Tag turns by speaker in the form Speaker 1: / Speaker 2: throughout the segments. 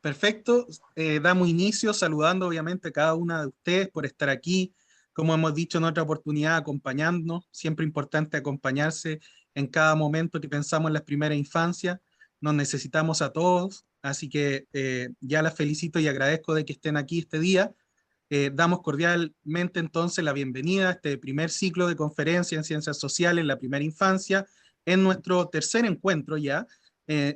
Speaker 1: Perfecto, damos inicio saludando obviamente a cada una de ustedes por estar aquí, como hemos dicho en otra oportunidad, acompañándonos, siempre importante acompañarse en cada momento que pensamos en las primeras infancias, nos necesitamos a todos, así que ya las felicito y agradezco de que estén aquí este día. Damos cordialmente entonces la bienvenida a este primer ciclo de conferencia en Ciencias Sociales en la primera infancia, en nuestro tercer encuentro ya.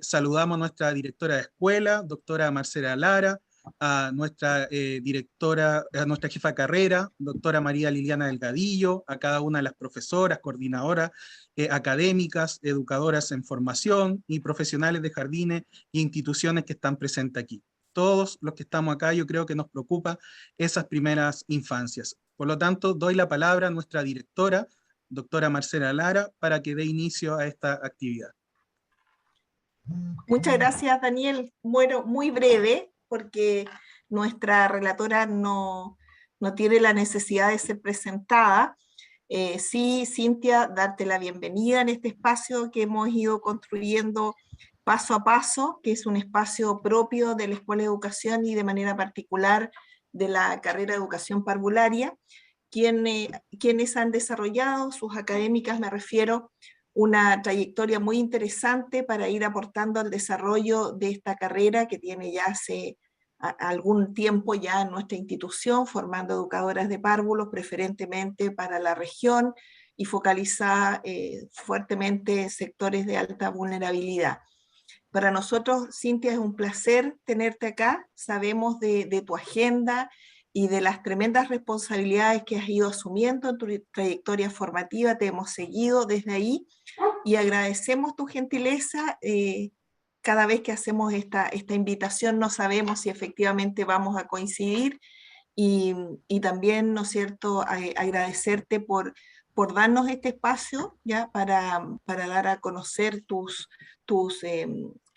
Speaker 1: Saludamos a nuestra directora de escuela, doctora Marcela Lara, a nuestra directora, a nuestra jefa de carrera, doctora María Liliana Delgadillo, a cada una de las profesoras, coordinadoras académicas, educadoras en formación y profesionales de jardines e instituciones que están presentes aquí. Todos los que estamos acá, yo creo que nos preocupa esas primeras infancias. Por lo tanto, doy la palabra a nuestra directora, doctora Marcela Lara, para que dé inicio a esta actividad.
Speaker 2: Muchas gracias, Daniel. Bueno, muy breve, porque nuestra relatora no tiene la necesidad de ser presentada. Sí, Cintia, darte la bienvenida en este espacio que hemos ido construyendo paso a paso, que es un espacio propio de la Escuela de Educación y de manera particular de la carrera de Educación Parvularia, quienes han desarrollado, sus académicas me refiero, una trayectoria muy interesante para ir aportando al desarrollo de esta carrera que tiene ya hace algún tiempo ya en nuestra institución, formando educadoras de párvulos preferentemente para la región y focalizada fuertemente en sectores de alta vulnerabilidad. Para nosotros, Cintia, es un placer tenerte acá. Sabemos de tu agenda y de las tremendas responsabilidades que has ido asumiendo en tu trayectoria formativa. Te hemos seguido desde ahí y agradecemos tu gentileza. Cada vez que hacemos esta invitación no sabemos si efectivamente vamos a coincidir y también, ¿no es cierto?, agradecerte por darnos este espacio ya para dar a conocer tus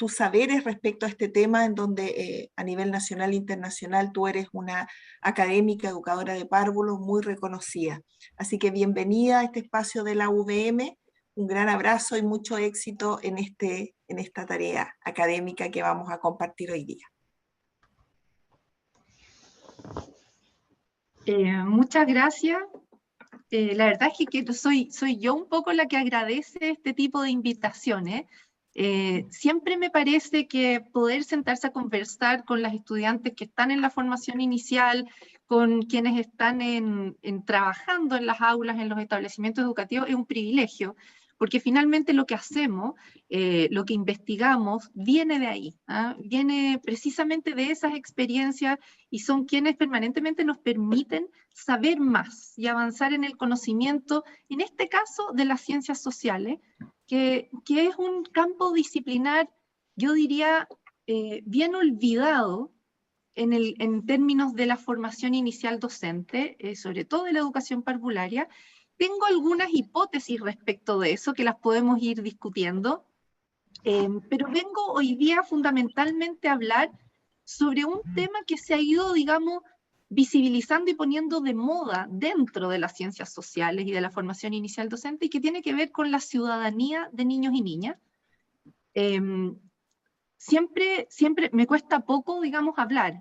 Speaker 2: saberes respecto a este tema, en donde a nivel nacional e internacional tú eres una académica, educadora de párvulos muy reconocida. Así que bienvenida a este espacio de la UVM, un gran abrazo y mucho éxito en esta tarea académica que vamos a compartir hoy día.
Speaker 3: Muchas gracias. La verdad es que soy yo un poco la que agradece este tipo de invitaciones. Siempre me parece que poder sentarse a conversar con las estudiantes que están en la formación inicial, con quienes están trabajando en las aulas, en los establecimientos educativos, es un privilegio, porque finalmente lo que hacemos, lo que investigamos, viene de ahí, viene precisamente de esas experiencias y son quienes permanentemente nos permiten saber más y avanzar en el conocimiento, en este caso de las ciencias sociales, que es un campo disciplinar, yo diría, bien olvidado en términos de la formación inicial docente, sobre todo de la educación parvularia. Tengo algunas hipótesis respecto de eso que las podemos ir discutiendo, pero vengo hoy día fundamentalmente a hablar sobre un tema que se ha ido, digamos, visibilizando y poniendo de moda dentro de las ciencias sociales y de la formación inicial docente, y que tiene que ver con la ciudadanía de niños y niñas. Siempre me cuesta poco, digamos, hablar,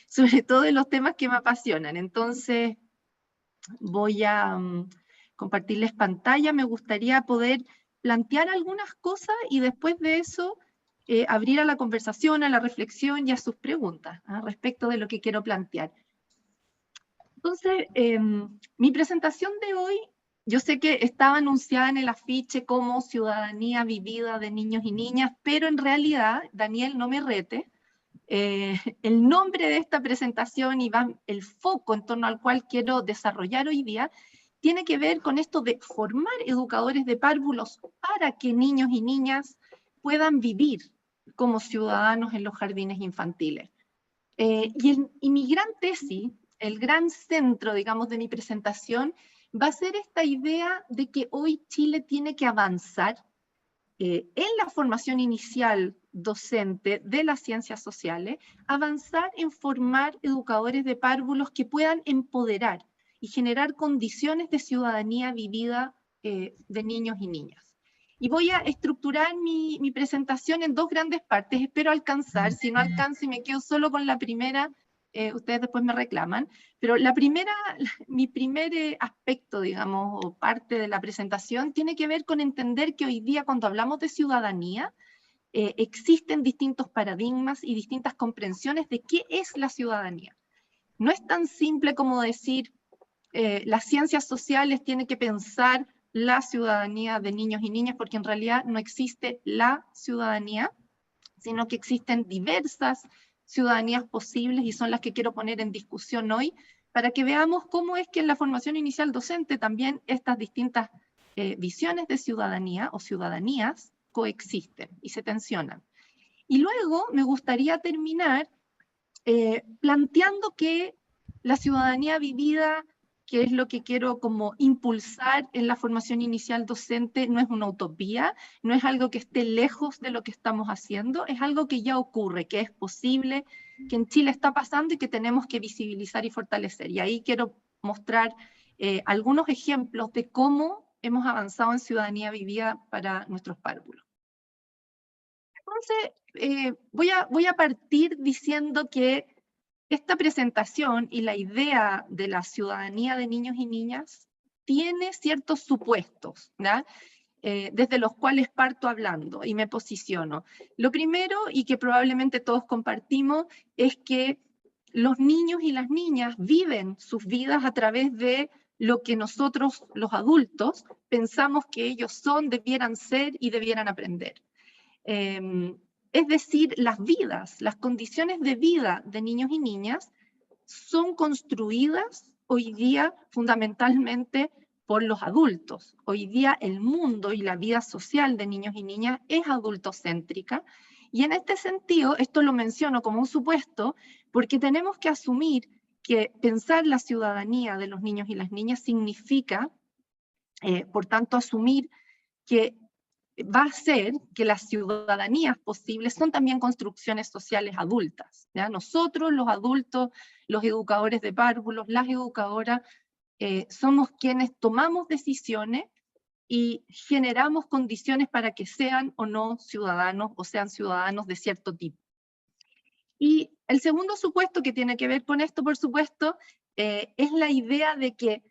Speaker 3: sobre todo de los temas que me apasionan. Entonces, voy a compartirles pantalla. Me gustaría poder plantear algunas cosas y después de eso abrir a la conversación, a la reflexión y a sus preguntas respecto de lo que quiero plantear. Entonces, mi presentación de hoy, yo sé que estaba anunciada en el afiche como ciudadanía vivida de niños y niñas, pero en realidad, Daniel, no me rete, el nombre de esta presentación y el foco en torno al cual quiero desarrollar hoy día tiene que ver con esto de formar educadores de párvulos para que niños y niñas puedan vivir como ciudadanos en los jardines infantiles. Y mi gran tesis, el gran centro, digamos, de mi presentación, va a ser esta idea de que hoy Chile tiene que avanzar en la formación inicial docente de las ciencias sociales, avanzar en formar educadores de párvulos que puedan empoderar y generar condiciones de ciudadanía vivida de niños y niñas. Y voy a estructurar mi presentación en dos grandes partes. Espero alcanzar. Si no alcanzo y me quedo solo con la primera, ustedes después me reclaman. Pero mi primer aspecto, digamos, o parte de la presentación, tiene que ver con entender que hoy día, cuando hablamos de ciudadanía, existen distintos paradigmas y distintas comprensiones de qué es la ciudadanía. No es tan simple como decir, las ciencias sociales tienen que pensar la ciudadanía de niños y niñas, porque en realidad no existe la ciudadanía, sino que existen diversas ciudadanías posibles y son las que quiero poner en discusión hoy, para que veamos cómo es que en la formación inicial docente también estas distintas visiones de ciudadanía o ciudadanías coexisten y se tensionan. Y luego me gustaría terminar planteando que la ciudadanía vivida, que es lo que quiero como impulsar en la formación inicial docente, no es una utopía, no es algo que esté lejos de lo que estamos haciendo, es algo que ya ocurre, que es posible, que en Chile está pasando y que tenemos que visibilizar y fortalecer. Y ahí quiero mostrar algunos ejemplos de cómo hemos avanzado en ciudadanía vivida para nuestros párvulos. Entonces, voy a partir diciendo que esta presentación y la idea de la ciudadanía de niños y niñas tiene ciertos supuestos, ¿ya? Desde los cuales parto hablando y me posiciono. Lo primero, y que probablemente todos compartimos, es que los niños y las niñas viven sus vidas a través de lo que nosotros, los adultos, pensamos que ellos son, debieran ser y debieran aprender. Es decir, las vidas, las condiciones de vida de niños y niñas son construidas hoy día fundamentalmente por los adultos. Hoy día el mundo y la vida social de niños y niñas es adultocéntrica, y en este sentido, esto lo menciono como un supuesto, porque tenemos que asumir que pensar la ciudadanía de los niños y las niñas significa, por tanto, asumir que va a ser que las ciudadanías posibles son también construcciones sociales adultas, ¿ya? Nosotros, los adultos, los educadores de párvulos, las educadoras, somos quienes tomamos decisiones y generamos condiciones para que sean o no ciudadanos, o sean ciudadanos de cierto tipo. Y el segundo supuesto que tiene que ver con esto, por supuesto, es la idea de que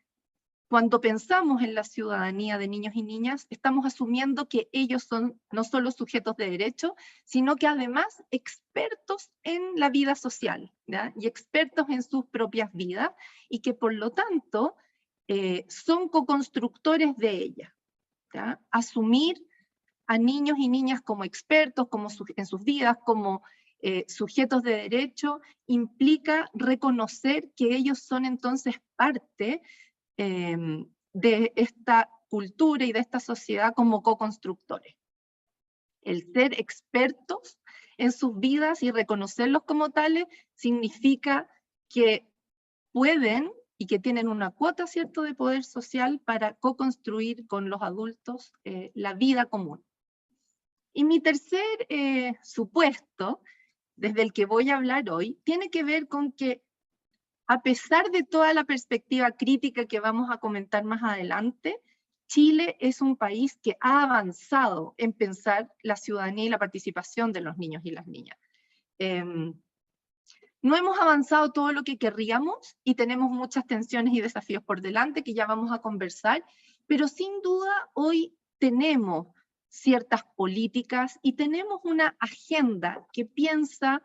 Speaker 3: cuando pensamos en la ciudadanía de niños y niñas, estamos asumiendo que ellos son no solo sujetos de derecho, sino que además expertos en la vida social, ¿ya? Y expertos en sus propias vidas, y que por lo tanto son co-constructores de ella, ¿ya? Asumir a niños y niñas como expertos en sus vidas, como sujetos de derecho, implica reconocer que ellos son entonces parte de esta cultura y de esta sociedad como co-constructores. El ser expertos en sus vidas y reconocerlos como tales significa que pueden y que tienen una cuota, ¿cierto?, de poder social para co-construir con los adultos la vida común. Y mi tercer supuesto, desde el que voy a hablar hoy, tiene que ver con que a pesar de toda la perspectiva crítica que vamos a comentar más adelante, Chile es un país que ha avanzado en pensar la ciudadanía y la participación de los niños y las niñas. No hemos avanzado todo lo que querríamos y tenemos muchas tensiones y desafíos por delante que ya vamos a conversar, pero sin duda hoy tenemos ciertas políticas y tenemos una agenda que piensa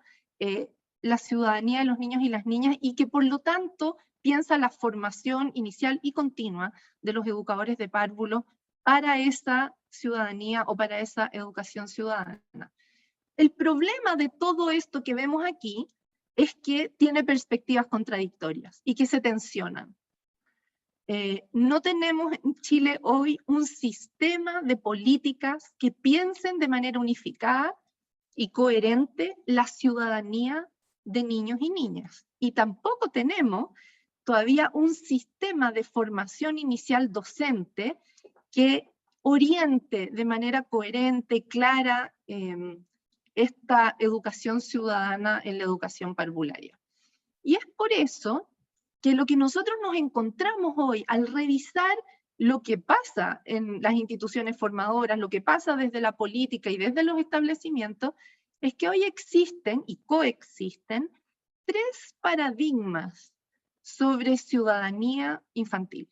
Speaker 3: la ciudadanía de los niños y las niñas, y que por lo tanto piensa la formación inicial y continua de los educadores de párvulos para esa ciudadanía o para esa educación ciudadana. El problema de todo esto que vemos aquí es que tiene perspectivas contradictorias y que se tensionan. No tenemos en Chile hoy un sistema de políticas que piensen de manera unificada y coherente la ciudadanía de niños y niñas. Y tampoco tenemos todavía un sistema de formación inicial docente que oriente de manera coherente, clara, esta educación ciudadana en la educación parvularia. Y es por eso que lo que nosotros nos encontramos hoy al revisar lo que pasa en las instituciones formadoras, lo que pasa desde la política y desde los establecimientos, es que hoy existen y coexisten 3 paradigmas sobre ciudadanía infantil,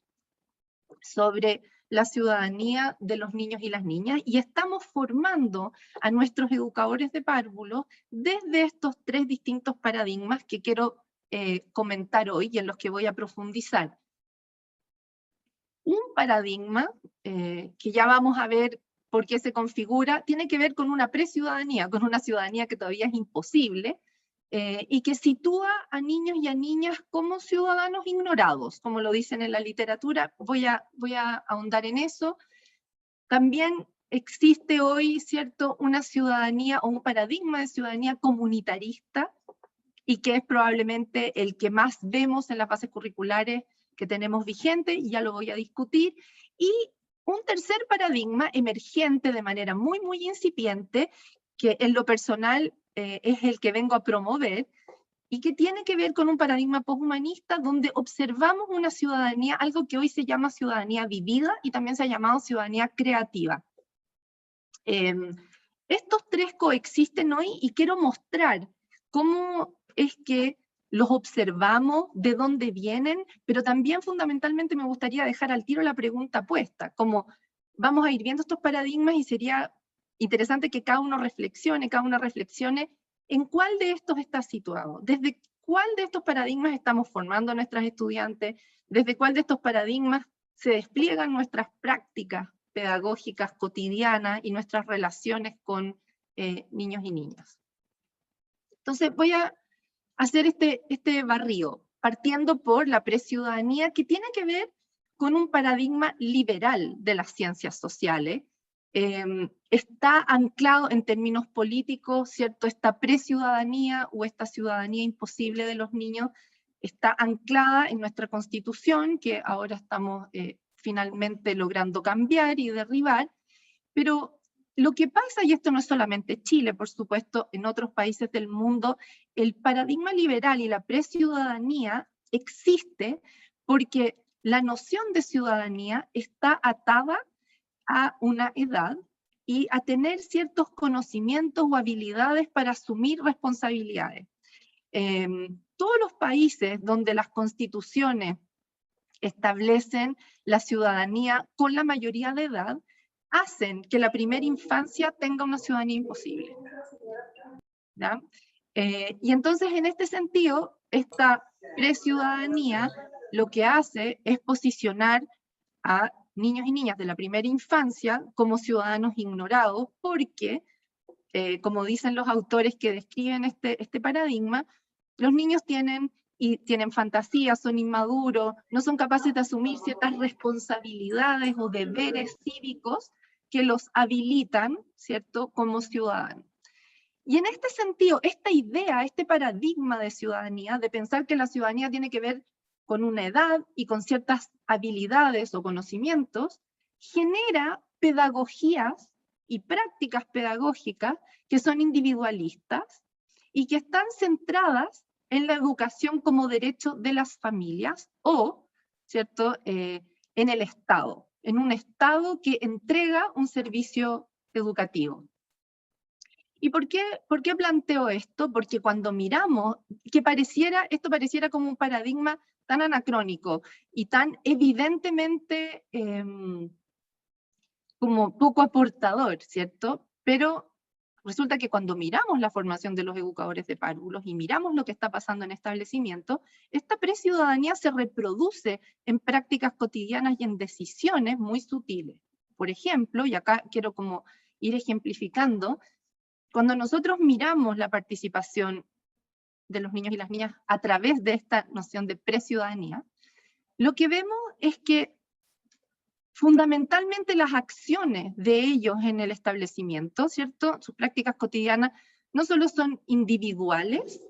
Speaker 3: sobre la ciudadanía de los niños y las niñas, y estamos formando a nuestros educadores de párvulos desde estos 3 distintos paradigmas que quiero comentar hoy y en los que voy a profundizar. Un paradigma, que ya vamos a ver por qué se configura, tiene que ver con una preciudadanía, con una ciudadanía que todavía es imposible, y que sitúa a niños y a niñas como ciudadanos ignorados, como lo dicen en la literatura. Voy a ahondar en eso. También existe hoy, ¿cierto?, una ciudadanía o un paradigma de ciudadanía comunitarista, y que es probablemente el que más vemos en las bases curriculares que tenemos vigente, y ya lo voy a discutir. Y un tercer paradigma emergente de manera muy, muy incipiente, que en lo personal es el que vengo a promover, y que tiene que ver con un paradigma poshumanista donde observamos una ciudadanía, algo que hoy se llama ciudadanía vivida y también se ha llamado ciudadanía creativa. Estos 3 coexisten hoy y quiero mostrar cómo es que los observamos, de dónde vienen, pero también fundamentalmente me gustaría dejar al tiro la pregunta puesta, como vamos a ir viendo estos paradigmas y sería interesante que cada uno reflexione, en cuál de estos está situado, desde cuál de estos paradigmas estamos formando a nuestras estudiantes, desde cuál de estos paradigmas se despliegan nuestras prácticas pedagógicas cotidianas y nuestras relaciones con niños y niñas. Entonces voy a hacer este barrido, partiendo por la preciudadanía, que tiene que ver con un paradigma liberal de las ciencias sociales. Está anclado en términos políticos, ¿cierto? Esta preciudadanía o esta ciudadanía imposible de los niños está anclada en nuestra Constitución, que ahora estamos finalmente logrando cambiar y derribar, pero lo que pasa, y esto no es solamente Chile, por supuesto, en otros países del mundo, el paradigma liberal y la preciudadanía existe porque la noción de ciudadanía está atada a una edad y a tener ciertos conocimientos o habilidades para asumir responsabilidades. Todos los países donde las constituciones establecen la ciudadanía con la mayoría de edad, hacen que la primera infancia tenga una ciudadanía imposible. ¿Ya? Y entonces, en este sentido, esta preciudadanía lo que hace es posicionar a niños y niñas de la primera infancia como ciudadanos ignorados, porque, como dicen los autores que describen este paradigma, los niños tienen fantasías, son inmaduros, no son capaces de asumir ciertas responsabilidades o deberes cívicos que los habilitan, ¿cierto?, como ciudadanos. Y en este sentido, esta idea, este paradigma de ciudadanía, de pensar que la ciudadanía tiene que ver con una edad y con ciertas habilidades o conocimientos, genera pedagogías y prácticas pedagógicas que son individualistas y que están centradas en la educación como derecho de las familias o, ¿cierto?, en el Estado, en un Estado que entrega un servicio educativo. ¿Y por qué planteo esto? Porque cuando miramos, esto pareciera como un paradigma tan anacrónico y tan evidentemente como poco aportador, ¿cierto? Pero resulta que cuando miramos la formación de los educadores de párvulos y miramos lo que está pasando en establecimientos, esta preciudadanía se reproduce en prácticas cotidianas y en decisiones muy sutiles. Por ejemplo, y acá quiero como ir ejemplificando, cuando nosotros miramos la participación de los niños y las niñas a través de esta noción de preciudadanía, lo que vemos es que fundamentalmente las acciones de ellos en el establecimiento, ¿cierto?, sus prácticas cotidianas, no solo son individuales,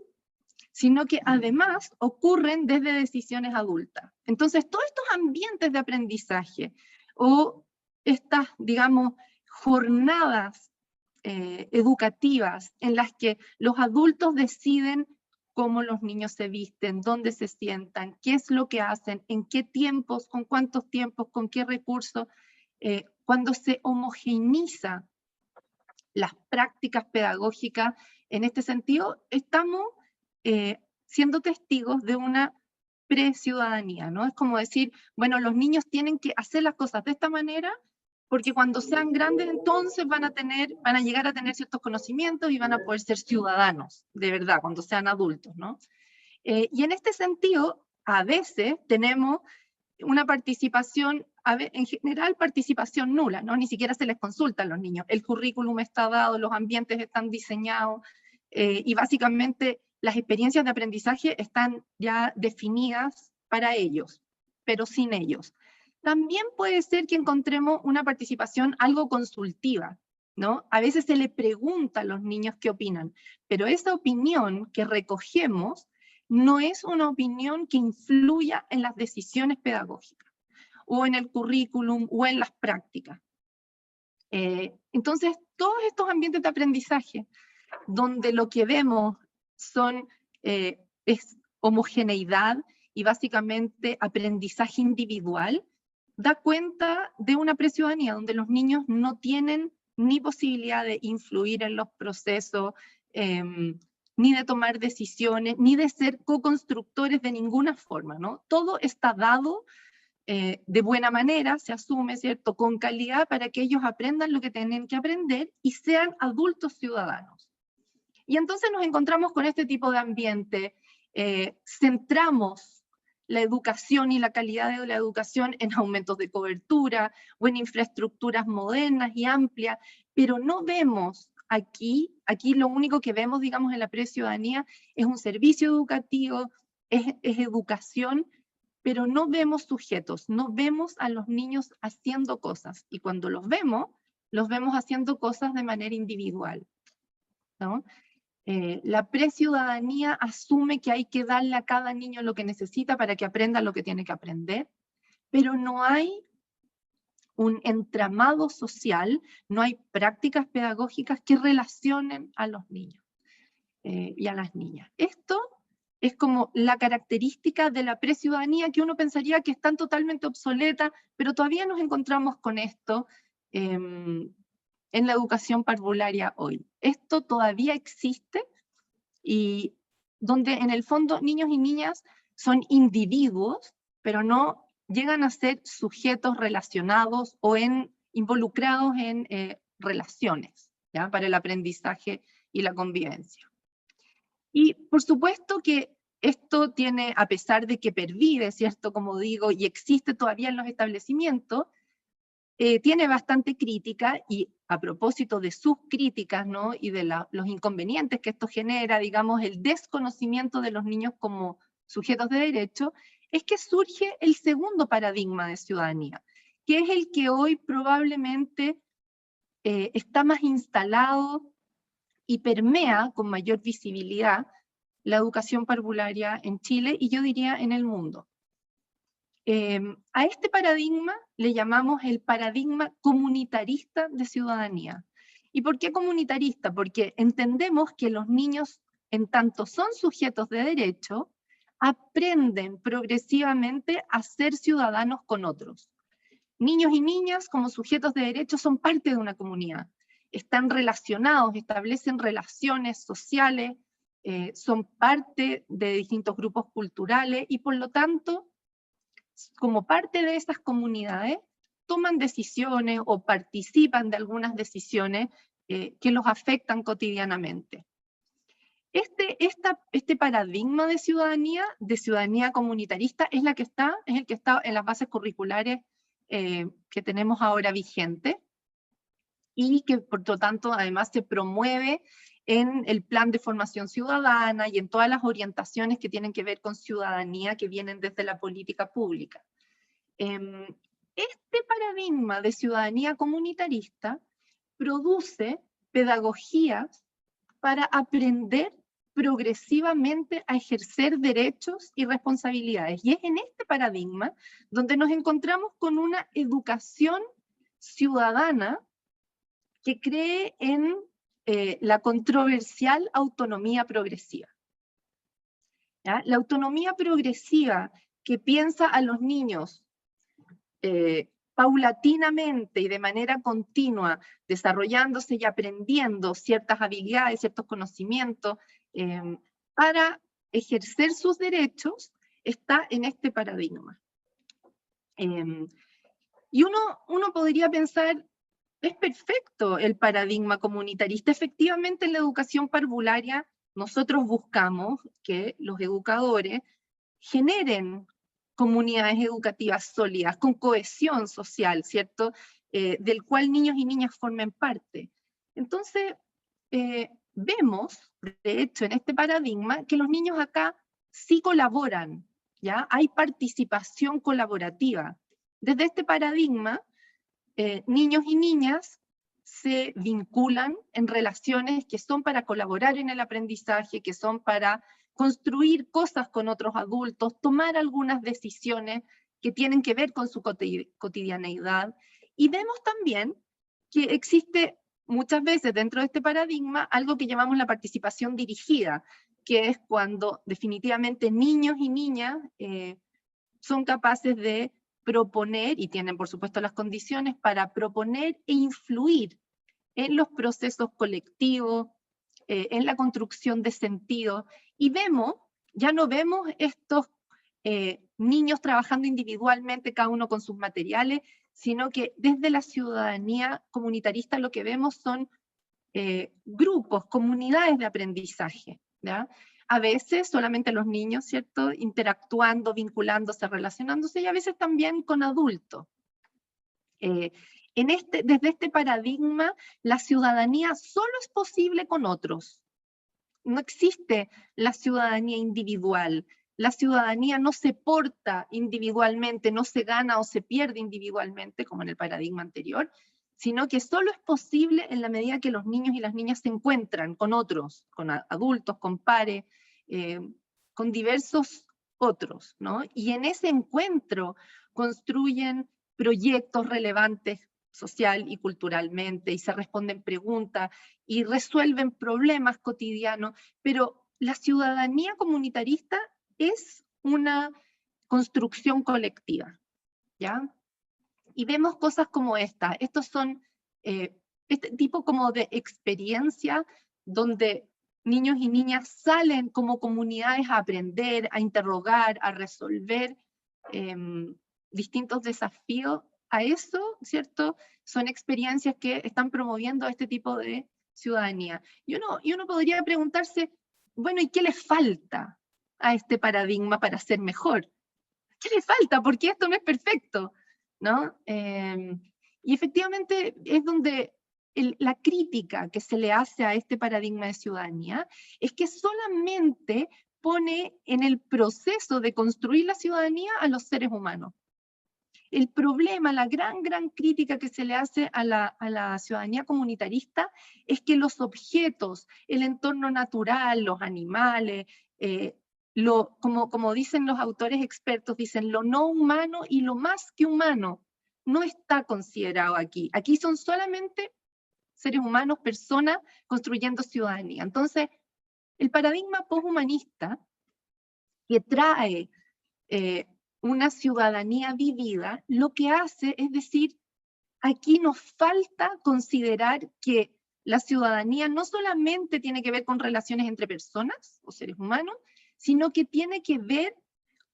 Speaker 3: sino que además ocurren desde decisiones adultas. Entonces, todos estos ambientes de aprendizaje o estas, digamos, jornadas educativas en las que los adultos deciden cómo los niños se visten, dónde se sientan, qué es lo que hacen, en qué tiempos, con cuántos tiempos, con qué recursos. Cuando se homogeneiza las prácticas pedagógicas en este sentido, estamos siendo testigos de una preciudadanía, ¿no? Es como decir, bueno, los niños tienen que hacer las cosas de esta manera porque cuando sean grandes entonces van a llegar a tener ciertos conocimientos y van a poder ser ciudadanos, de verdad, cuando sean adultos, ¿no? Y en este sentido, a veces tenemos una participación, en general participación nula, ¿no? Ni siquiera se les consulta a los niños. El currículum está dado, los ambientes están diseñados y básicamente las experiencias de aprendizaje están ya definidas para ellos, pero sin ellos. También puede ser que encontremos una participación algo consultiva, ¿no? A veces se le pregunta a los niños qué opinan, pero esa opinión que recogemos no es una opinión que influya en las decisiones pedagógicas, o en el currículum, o en las prácticas. Entonces, todos estos ambientes de aprendizaje, donde lo que vemos es homogeneidad y básicamente aprendizaje individual, da cuenta de una preciudadanía donde los niños no tienen ni posibilidad de influir en los procesos, ni de tomar decisiones, ni de ser co-constructores de ninguna forma, ¿no? Todo está dado de buena manera, se asume, ¿cierto?, con calidad para que ellos aprendan lo que tienen que aprender y sean adultos ciudadanos. Y entonces nos encontramos con este tipo de ambiente, centramos la educación y la calidad de la educación en aumentos de cobertura o en infraestructuras modernas y amplias, pero no vemos aquí lo único que vemos, digamos, en la preciudadanía es un servicio educativo, es educación, pero no vemos sujetos, no vemos a los niños haciendo cosas, y cuando los vemos haciendo cosas de manera individual, ¿no? La preciudadanía asume que hay que darle a cada niño lo que necesita para que aprenda lo que tiene que aprender, pero no hay un entramado social, no hay prácticas pedagógicas que relacionen a los niños y a las niñas. Esto es como la característica de la preciudadanía que uno pensaría que están totalmente obsoletas, pero todavía nos encontramos con esto en la educación parvularia hoy. Esto todavía existe y donde en el fondo niños y niñas son individuos, pero no llegan a ser sujetos relacionados o involucrados en relaciones, ¿ya?, para el aprendizaje y la convivencia. Y por supuesto que esto tiene, a pesar de que pervive, ¿cierto?, como digo, y existe todavía en los establecimientos, tiene bastante crítica, y a propósito de sus críticas, ¿no?, y de los inconvenientes que esto genera, digamos, el desconocimiento de los niños como sujetos de derecho, es que surge el segundo paradigma de ciudadanía, que es el que hoy probablemente está más instalado y permea con mayor visibilidad la educación parvularia en Chile y yo diría en el mundo. A este paradigma le llamamos el paradigma comunitarista de ciudadanía. ¿Y por qué comunitarista? Porque entendemos que los niños, en tanto son sujetos de derecho, aprenden progresivamente a ser ciudadanos con otros. Niños y niñas como sujetos de derecho son parte de una comunidad, están relacionados, establecen relaciones sociales, son parte de distintos grupos culturales y por lo tanto, como parte de esas comunidades, toman decisiones o participan de algunas decisiones que los afectan cotidianamente. Este paradigma de ciudadanía comunitarista es el que está en las bases curriculares que tenemos ahora vigentes y que por lo tanto además se promueve en el plan de formación ciudadana y en todas las orientaciones que tienen que ver con ciudadanía que vienen desde la política pública. Este paradigma de ciudadanía comunitarista produce pedagogías para aprender progresivamente a ejercer derechos y responsabilidades. Y es en este paradigma donde nos encontramos con una educación ciudadana que cree en la controversial autonomía progresiva. ¿ya? La autonomía progresiva que piensa a los niños paulatinamente y de manera continua, desarrollándose y aprendiendo ciertas habilidades, ciertos conocimientos, para ejercer sus derechos, está en este paradigma. Y uno podría pensar, es perfecto el paradigma comunitarista. Efectivamente, en la educación parvularia nosotros buscamos que los educadores generen comunidades educativas sólidas, con cohesión social, ¿cierto? Del cual niños y niñas formen parte. Entonces, vemos, de hecho, en este paradigma, que los niños acá sí colaboran, ¿ya? Hay participación colaborativa. Desde este paradigma, niños y niñas se vinculan en relaciones que son para colaborar en el aprendizaje, que son para construir cosas con otros adultos, tomar algunas decisiones que tienen que ver con su cotidianeidad. Y vemos también que existe muchas veces dentro de este paradigma algo que llamamos la participación dirigida, que es cuando definitivamente niños y niñas son capaces de proponer, y tienen por supuesto las condiciones para proponer e influir en los procesos colectivos, en la construcción de sentido, y vemos, ya no vemos estos niños trabajando individualmente, cada uno con sus materiales, sino que desde la ciudadanía comunitarista lo que vemos son grupos, comunidades de aprendizaje, ¿ya? A veces solamente los niños, ¿cierto? Interactuando, vinculándose, relacionándose, y a veces también con adultos. Desde este paradigma, la ciudadanía solo es posible con otros. No existe la ciudadanía individual. La ciudadanía no se porta individualmente, no se gana o se pierde individualmente, como en el paradigma anterior, sino que solo es posible en la medida que los niños y las niñas se encuentran con otros, con adultos, con pares, con diversos otros, ¿no? Y en ese encuentro construyen proyectos relevantes social y culturalmente, y se responden preguntas, y resuelven problemas cotidianos, pero la ciudadanía comunitarista es una construcción colectiva, ¿ya? Y vemos cosas como esta. Estos son este tipo como de experiencia donde niños y niñas salen como comunidades a aprender, a interrogar, a resolver distintos desafíos. A eso, ¿cierto? Son experiencias que están promoviendo este tipo de ciudadanía. Y uno podría preguntarse, bueno, ¿y qué le falta a este paradigma para ser mejor? ¿Qué le falta? Porque esto no es perfecto, ¿no? Y efectivamente es donde la crítica que se le hace a este paradigma de ciudadanía es que solamente pone en el proceso de construir la ciudadanía a los seres humanos. El problema, la gran crítica que se le hace a la ciudadanía comunitarista es que los objetos, el entorno natural, los animales, como dicen los autores expertos, dicen lo no humano y lo más que humano no está considerado aquí. Aquí son solamente seres humanos, personas construyendo ciudadanía. Entonces, el paradigma poshumanista que trae una ciudadanía vivida, lo que hace es decir, aquí nos falta considerar que la ciudadanía no solamente tiene que ver con relaciones entre personas o seres humanos, sino que tiene que ver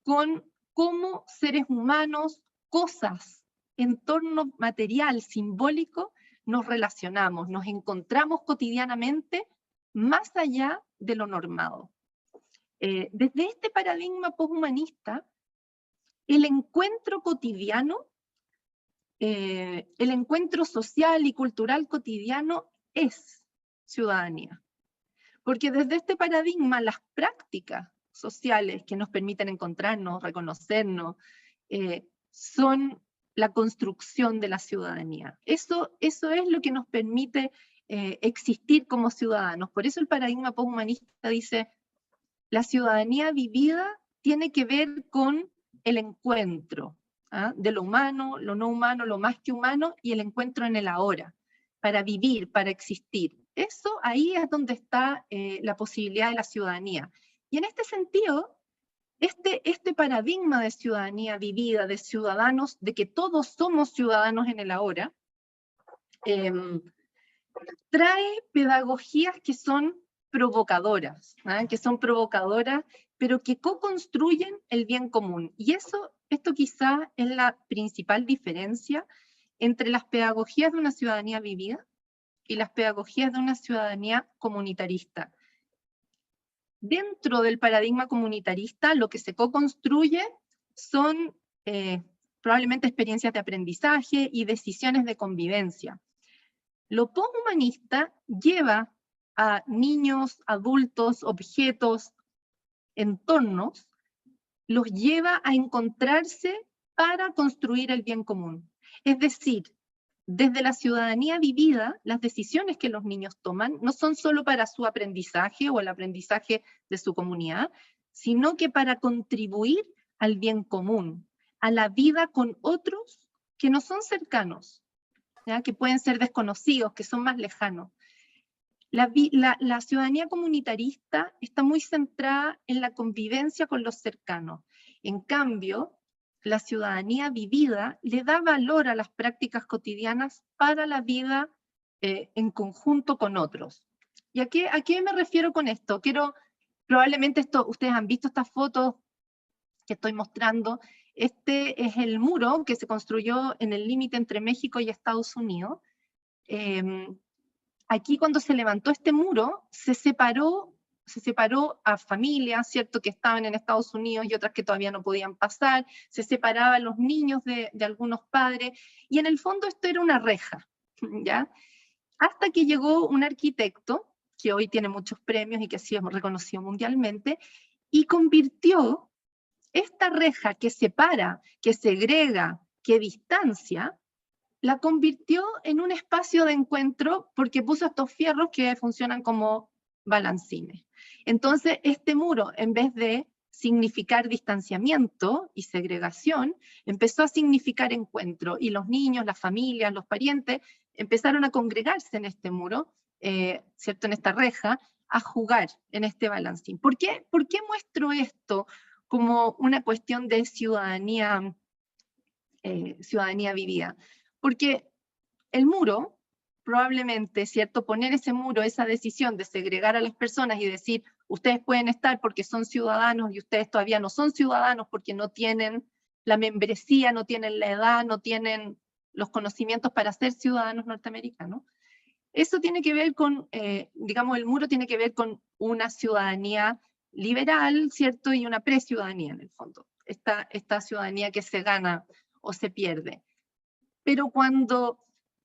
Speaker 3: con cómo seres humanos, cosas, entorno material, simbólico, nos relacionamos, nos encontramos cotidianamente más allá de lo normado. Desde este paradigma poshumanista, el encuentro cotidiano, el encuentro social y cultural cotidiano es ciudadanía. Porque desde este paradigma las prácticas sociales que nos permiten encontrarnos, reconocernos, son la construcción de la ciudadanía. Eso es lo que nos permite existir como ciudadanos. Por eso el paradigma poshumanista dice, la ciudadanía vivida tiene que ver con el encuentro de lo humano, lo no humano, lo más que humano, y el encuentro en el ahora, para vivir, para existir. Eso ahí es donde está la posibilidad de la ciudadanía. Y en este sentido, Este paradigma de ciudadanía vivida, de ciudadanos, de que todos somos ciudadanos en el ahora, trae pedagogías que son provocadoras, pero que co-construyen el bien común. Y esto quizá es la principal diferencia entre las pedagogías de una ciudadanía vivida y las pedagogías de una ciudadanía comunitarista. Dentro del paradigma comunitarista, lo que se co-construye son probablemente experiencias de aprendizaje y decisiones de convivencia. Lo poshumanista lleva a niños, adultos, objetos, entornos, los lleva a encontrarse para construir el bien común. Es decir, desde la ciudadanía vivida, las decisiones que los niños toman no son solo para su aprendizaje o el aprendizaje de su comunidad, sino que para contribuir al bien común, a la vida con otros que no son cercanos, ¿ya? Que pueden ser desconocidos, que son más lejanos. La ciudadanía comunitarista está muy centrada en la convivencia con los cercanos. En cambio, la ciudadanía vivida le da valor a las prácticas cotidianas para la vida en conjunto con otros. ¿Y a qué me refiero con esto? Probablemente ustedes han visto estas fotos que estoy mostrando. Este es el muro que se construyó en el límite entre México y Estados Unidos. Aquí cuando se levantó este muro, se separó a familias, ¿cierto?, que estaban en Estados Unidos y otras que todavía no podían pasar, se separaban los niños de algunos padres, y en el fondo esto era una reja, ¿ya? Hasta que llegó un arquitecto, que hoy tiene muchos premios y que ha sido reconocido mundialmente, y convirtió esta reja que separa, que segrega, que distancia, la convirtió en un espacio de encuentro porque puso estos fierros que funcionan como balancines. Entonces, este muro, en vez de significar distanciamiento y segregación, empezó a significar encuentro, y los niños, las familias, los parientes, empezaron a congregarse en este muro, ¿cierto?, en esta reja, a jugar en este balancín. ¿Por qué muestro esto como una cuestión de ciudadanía vivida? Porque el muro, probablemente, ¿cierto?, poner ese muro, esa decisión de segregar a las personas y decir, ustedes pueden estar porque son ciudadanos y ustedes todavía no son ciudadanos porque no tienen la membresía, no tienen la edad, no tienen los conocimientos para ser ciudadanos norteamericanos. Eso tiene que ver con, digamos, el muro tiene que ver con una ciudadanía liberal, ¿cierto?, y una preciudadanía en el fondo. Esta ciudadanía que se gana o se pierde. Pero cuando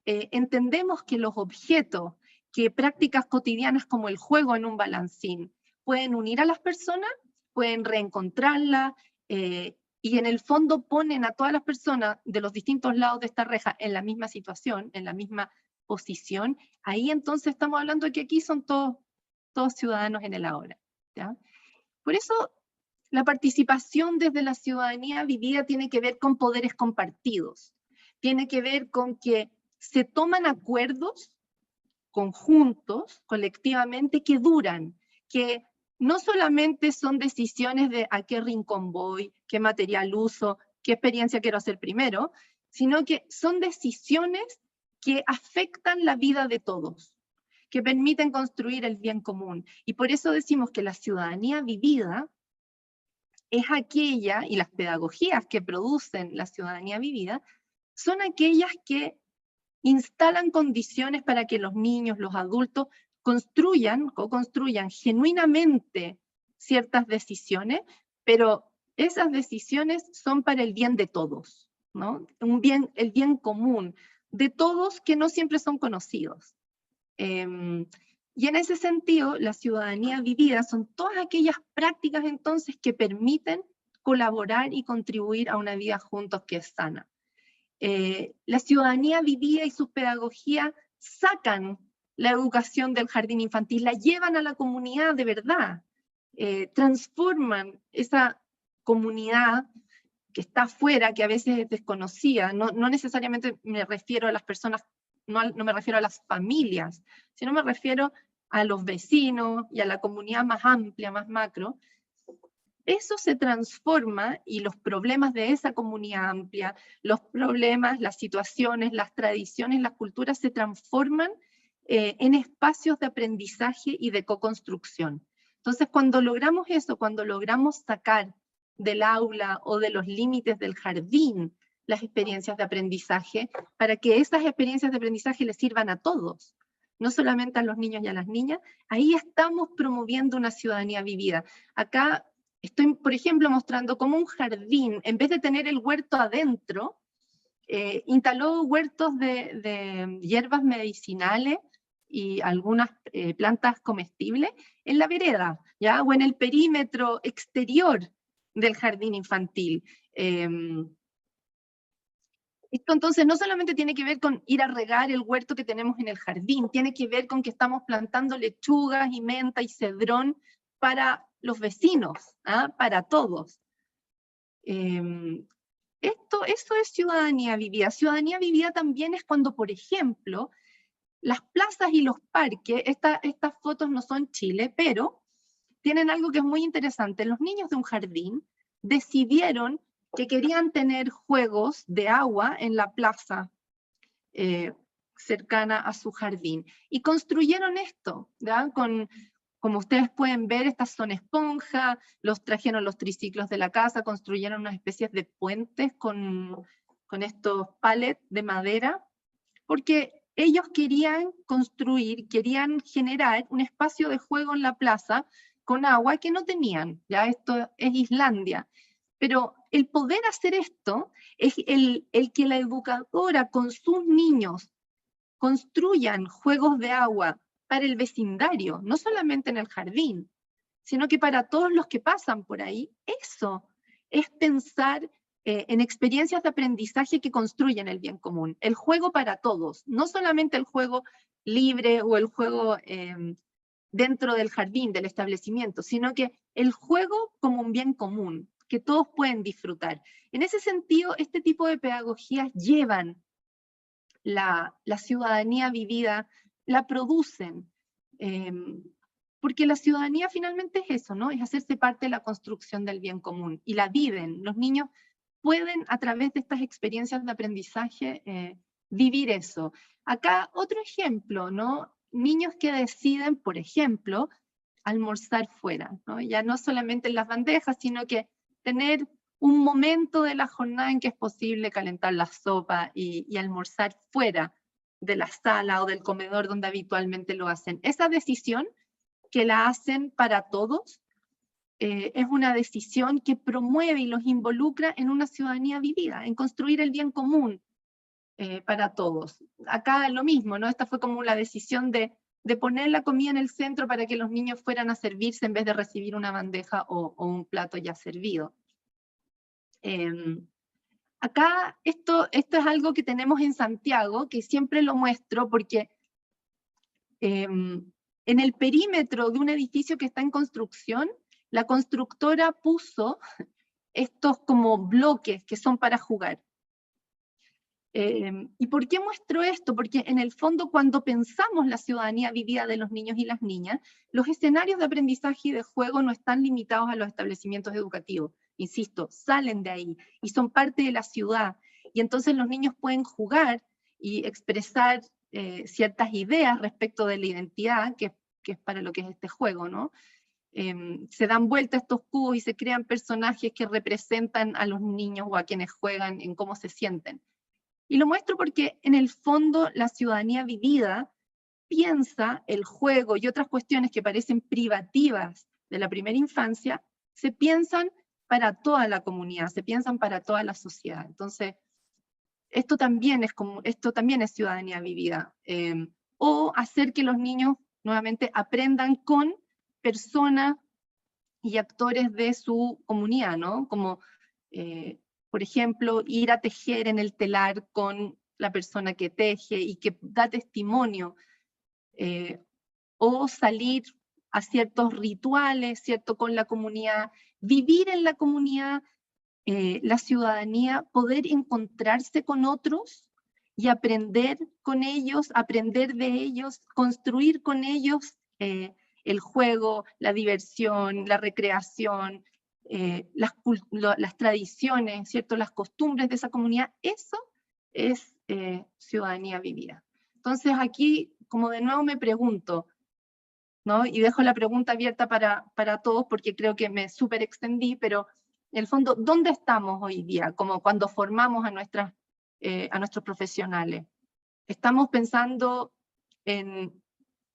Speaker 3: entendemos que los objetos, que prácticas cotidianas como el juego en un balancín, pueden unir a las personas, pueden reencontrarlas, y en el fondo ponen a todas las personas de los distintos lados de esta reja en la misma situación, en la misma posición, ahí entonces estamos hablando de que aquí son todos ciudadanos en el ahora, ¿ya? Por eso la participación desde la ciudadanía vivida tiene que ver con poderes compartidos, tiene que ver con que se toman acuerdos conjuntos, colectivamente, que duran, que no solamente son decisiones de a qué rincón voy, qué material uso, qué experiencia quiero hacer primero, sino que son decisiones que afectan la vida de todos, que permiten construir el bien común. Y por eso decimos que la ciudadanía vivida es aquella, y las pedagogías que producen la ciudadanía vivida, son aquellas que instalan condiciones para que los niños, los adultos, co-construyan genuinamente ciertas decisiones, pero esas decisiones son para el bien de todos, ¿no? El bien común de todos que no siempre son conocidos. Y en ese sentido, la ciudadanía vivida son todas aquellas prácticas entonces que permiten colaborar y contribuir a una vida juntos que es sana. La ciudadanía vivida y sus pedagogías sacan la educación del jardín infantil, la llevan a la comunidad de verdad, transforman esa comunidad que está afuera, que a veces es desconocida. No necesariamente me refiero a las personas, no me refiero a las familias, sino me refiero a los vecinos y a la comunidad más amplia, más macro. eso se transforma y los problemas de esa comunidad amplia, los problemas, las situaciones, las tradiciones, las culturas se transforman en espacios de aprendizaje y de co-construcción. Entonces, cuando logramos eso, cuando logramos sacar del aula o de los límites del jardín las experiencias de aprendizaje, para que esas experiencias de aprendizaje les sirvan a todos, no solamente a los niños y a las niñas, ahí estamos promoviendo una ciudadanía vivida. Acá estoy, por ejemplo, mostrando cómo un jardín, en vez de tener el huerto adentro, instaló huertos de hierbas medicinales y algunas plantas comestibles en la vereda, ¿ya? O en el perímetro exterior del jardín infantil. Esto entonces no solamente tiene que ver con ir a regar el huerto que tenemos en el jardín, tiene que ver con que estamos plantando lechugas y menta y cedrón para los vecinos, ¿ah? Para todos. Eso es ciudadanía vivida. Ciudadanía vivida también es cuando, por ejemplo, las plazas y los parques, estas fotos no son Chile, pero tienen algo que es muy interesante. Los niños de un jardín decidieron que querían tener juegos de agua en la plaza cercana a su jardín. Y construyeron esto, ¿ya? Como ustedes pueden ver, estas son esponjas, los trajeron los triciclos de la casa, construyeron unas especies de puentes con estos palets de madera, porque ellos querían construir, querían generar un espacio de juego en la plaza con agua que no tenían, ya esto es Islandia. Pero el poder hacer esto es el que la educadora con sus niños construyan juegos de agua para el vecindario, no solamente en el jardín, sino que para todos los que pasan por ahí. Eso es pensar en experiencias de aprendizaje que construyen el bien común. El juego para todos, no solamente el juego libre o el juego dentro del jardín, del establecimiento, sino que el juego como un bien común, que todos pueden disfrutar. En ese sentido, este tipo de pedagogías llevan la ciudadanía vivida, la producen, porque la ciudadanía finalmente es eso, ¿no? Es hacerse parte de la construcción del bien común, y la viven. Los niños pueden, a través de estas experiencias de aprendizaje, vivir eso. Acá otro ejemplo, ¿no? Niños que deciden, por ejemplo, almorzar fuera, ¿no? Ya no solamente en las bandejas, sino que tener un momento de la jornada en que es posible calentar la sopa y almorzar fuera de la sala o del comedor donde habitualmente lo hacen. Esa decisión que la hacen para todos es una decisión que promueve y los involucra en una ciudadanía vivida, en construir el bien común para todos. Acá es lo mismo, ¿no? Esta fue como la decisión de poner la comida en el centro para que los niños fueran a servirse en vez de recibir una bandeja o un plato ya servido. Acá esto es algo que tenemos en Santiago, que siempre lo muestro porque en el perímetro de un edificio que está en construcción, la constructora puso estos como bloques que son para jugar. ¿Y por qué muestro esto? Porque en el fondo, cuando pensamos la ciudadanía vivida de los niños y las niñas, los escenarios de aprendizaje y de juego no están limitados a los establecimientos educativos. Insisto, salen de ahí y son parte de la ciudad. Y entonces los niños pueden jugar y expresar ciertas ideas respecto de la identidad, que es para lo que es este juego, ¿no? Se dan vuelta estos cubos y se crean personajes que representan a los niños o a quienes juegan en cómo se sienten. Y lo muestro porque en el fondo la ciudadanía vivida piensa el juego y otras cuestiones que parecen privativas de la primera infancia, se piensan para toda la comunidad, se piensan para toda la sociedad. Entonces, esto también es ciudadanía vivida. O hacer que los niños nuevamente aprendan con personas y actores de su comunidad, ¿no? Como por ejemplo, ir a tejer en el telar con la persona que teje y que da testimonio, o salir a ciertos rituales, ¿cierto?, con la comunidad, vivir en la comunidad, la ciudadanía, poder encontrarse con otros y aprender con ellos, aprender de ellos, construir con ellos el juego, la diversión, la recreación, las tradiciones, ¿cierto? Las costumbres de esa comunidad, eso es ciudadanía vivida. Entonces aquí, como de nuevo me pregunto, ¿no? Y dejo la pregunta abierta para todos porque creo que me súper extendí, pero en el fondo, ¿dónde estamos hoy día? Como cuando formamos a nuestros profesionales. ¿Estamos pensando en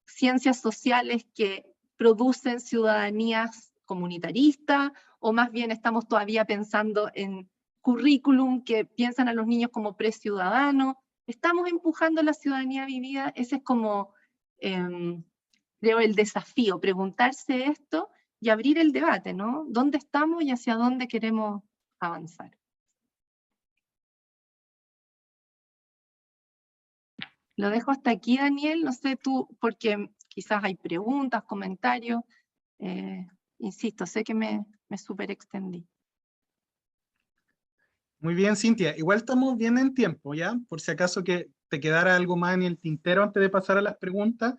Speaker 3: ciencias sociales que producen ciudadanías comunitaristas, o más bien estamos todavía pensando en currículum que piensan a los niños como preciudadanos? ¿Estamos empujando la ciudadanía vivida? Ese es como, creo, el desafío, preguntarse esto y abrir el debate, ¿no? ¿Dónde estamos y hacia dónde queremos avanzar? Lo dejo hasta aquí, Daniel, no sé tú, porque quizás hay preguntas, comentarios. Insisto, sé que me súper extendí.
Speaker 1: Muy bien, Cintia. Igual estamos bien en tiempo, ¿ya? Por si acaso que te quedara algo más en el tintero antes de pasar a las preguntas,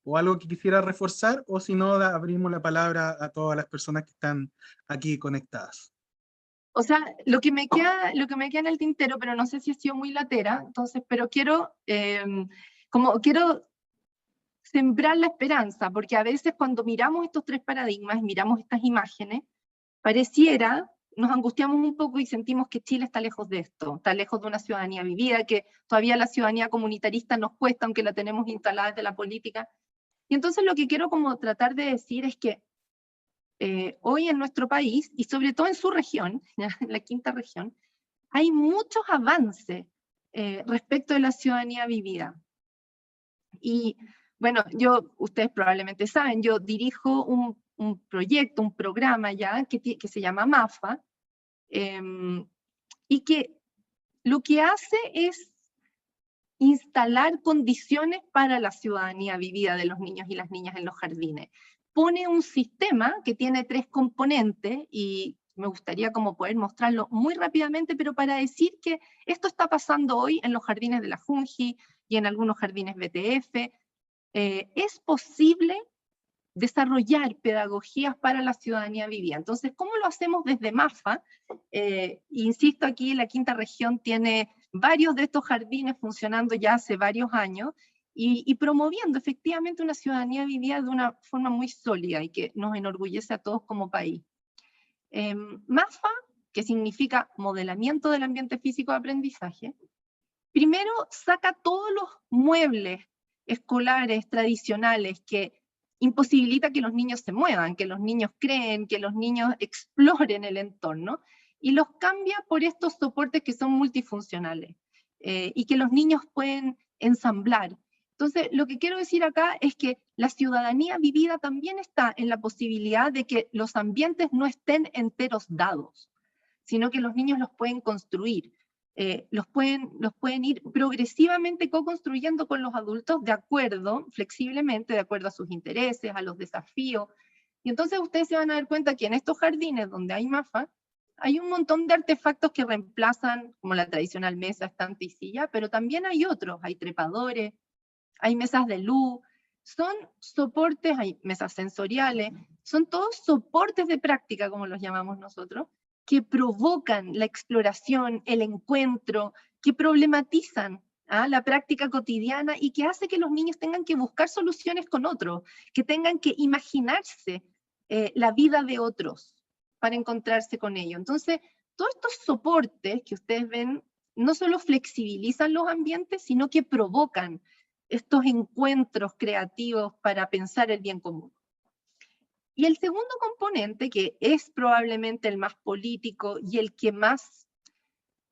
Speaker 1: o algo que quisiera reforzar, o si no, abrimos la palabra a todas las personas que están aquí conectadas.
Speaker 3: O sea, lo que me queda en el tintero, pero no sé si ha sido muy latera, entonces, pero quiero sembrar la esperanza, porque a veces cuando miramos estos tres paradigmas, miramos estas imágenes, pareciera, nos angustiamos un poco y sentimos que Chile está lejos de esto, está lejos de una ciudadanía vivida, que todavía la ciudadanía comunitarista nos cuesta, aunque la tenemos instalada desde la política. Y entonces lo que quiero como tratar de decir es que hoy en nuestro país, y sobre todo en su región, en la quinta región, hay muchos avances respecto de la ciudadanía vivida. Y bueno, ustedes probablemente saben, yo dirijo un proyecto, un programa ya, que se llama MAFA, y que lo que hace es instalar condiciones para la ciudadanía vivida de los niños y las niñas en los jardines. Pone un sistema que tiene 3 componentes, y me gustaría como poder mostrarlo muy rápidamente, pero para decir que esto está pasando hoy en los jardines de la Junji y en algunos jardines BTF. Es posible desarrollar pedagogías para la ciudadanía vivida. Entonces, ¿cómo lo hacemos desde MAFA? Insisto, aquí la quinta región tiene varios de estos jardines funcionando ya hace varios años y promoviendo efectivamente una ciudadanía vivida de una forma muy sólida y que nos enorgullece a todos como país. MAFA, que significa modelamiento del ambiente físico de aprendizaje, primero saca todos los muebles escolares tradicionales que imposibilita que los niños se muevan, que los niños creen, que los niños exploren el entorno, y los cambia por estos soportes que son multifuncionales y que los niños pueden ensamblar. Entonces, lo que quiero decir acá es que la ciudadanía vivida también está en la posibilidad de que los ambientes no estén enteros dados, sino que los niños los pueden construir. Los pueden ir progresivamente co-construyendo con los adultos de acuerdo, flexiblemente, de acuerdo a sus intereses, a los desafíos. Y entonces ustedes se van a dar cuenta que en estos jardines donde hay MAFA, hay un montón de artefactos que reemplazan, como la tradicional mesa, estante y silla, pero también hay otros, hay trepadores, hay mesas de luz, son soportes, hay mesas sensoriales, son todos soportes de práctica, como los llamamos nosotros, que provocan la exploración, el encuentro, que problematizan la práctica cotidiana y que hace que los niños tengan que buscar soluciones con otros, que tengan que imaginarse la vida de otros para encontrarse con ellos. Entonces, todos estos soportes que ustedes ven no solo flexibilizan los ambientes, sino que provocan estos encuentros creativos para pensar el bien común. Y el segundo componente, que es probablemente el más político y el que más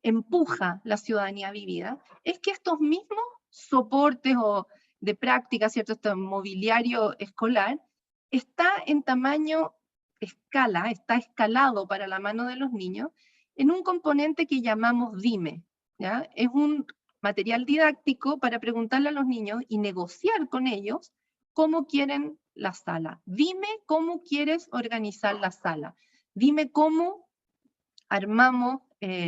Speaker 3: empuja la ciudadanía vivida, es que estos mismos soportes o de práctica, ¿cierto? Este mobiliario escolar, está en tamaño escala, está escalado para la mano de los niños, en un componente que llamamos DIME, ¿ya? Es un material didáctico para preguntarle a los niños y negociar con ellos cómo quieren la sala. Dime cómo quieres organizar la sala. Dime cómo armamos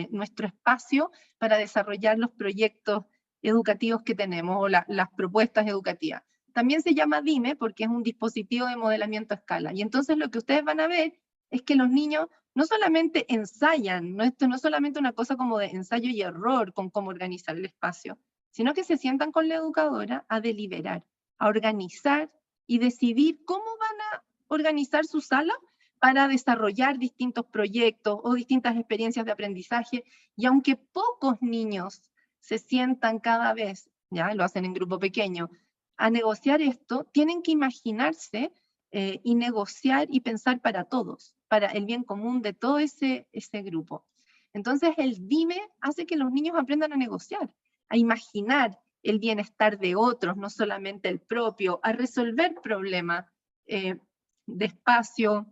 Speaker 3: nuestro espacio para desarrollar los proyectos educativos que tenemos o las propuestas educativas. También se llama DIME porque es un dispositivo de modelamiento a escala. Y entonces lo que ustedes van a ver es que los niños no solamente ensayan, esto no es solamente una cosa como de ensayo y error con cómo organizar el espacio, sino que se sientan con la educadora a deliberar, a organizar y decidir cómo van a organizar su sala para desarrollar distintos proyectos o distintas experiencias de aprendizaje. Y aunque pocos niños se sientan cada vez, ya lo hacen en grupo pequeño, a negociar esto, tienen que imaginarse y negociar y pensar para todos, para el bien común de todo ese grupo. Entonces el DIME hace que los niños aprendan a negociar, a imaginar el bienestar de otros, no solamente el propio, a resolver problemas de espacio,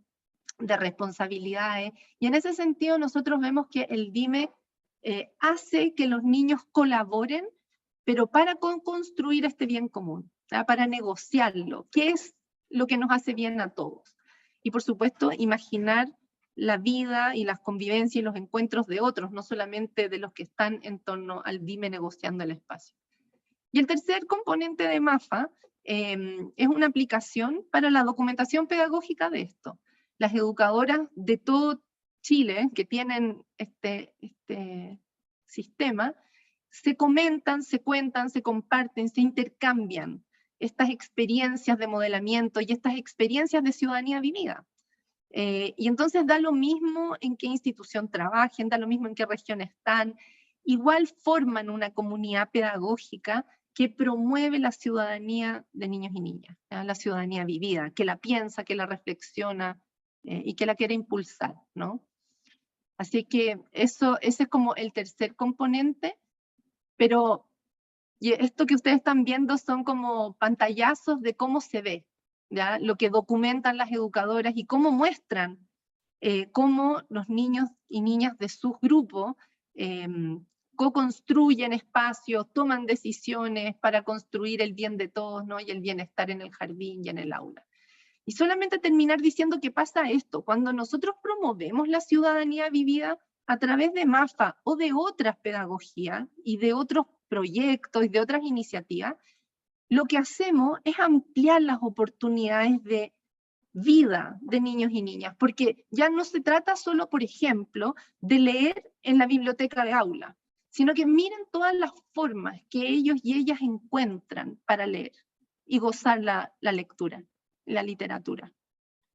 Speaker 3: de responsabilidades, y en ese sentido nosotros vemos que el DIME hace que los niños colaboren, pero para construir este bien común, ¿verdad? Para negociarlo, qué es lo que nos hace bien a todos. Y por supuesto, imaginar la vida y las convivencias y los encuentros de otros, no solamente de los que están en torno al DIME negociando el espacio. Y el tercer componente de MAFA es una aplicación para la documentación pedagógica de esto. Las educadoras de todo Chile que tienen este sistema se comentan, se cuentan, se comparten, se intercambian estas experiencias de modelamiento y estas experiencias de ciudadanía vivida. Y entonces da lo mismo en qué institución trabajen, da lo mismo en qué región están, igual forman una comunidad pedagógica que promueve la ciudadanía de niños y niñas, ¿ya? La ciudadanía vivida, que la piensa, que la reflexiona y que la quiere impulsar, ¿no? Así que ese es como el tercer componente, pero esto que ustedes están viendo son como pantallazos de cómo se ve, ¿ya? Lo que documentan las educadoras y cómo muestran cómo los niños y niñas de sus grupos co-construyen espacios, toman decisiones para construir el bien de todos, ¿no? Y el bienestar en el jardín y en el aula. Y solamente terminar diciendo que pasa esto, cuando nosotros promovemos la ciudadanía vivida a través de MAFA o de otras pedagogías y de otros proyectos y de otras iniciativas, lo que hacemos es ampliar las oportunidades de vida de niños y niñas, porque ya no se trata solo, por ejemplo, de leer en la biblioteca de aula, sino que miren todas las formas que ellos y ellas encuentran para leer y gozar la lectura, la literatura,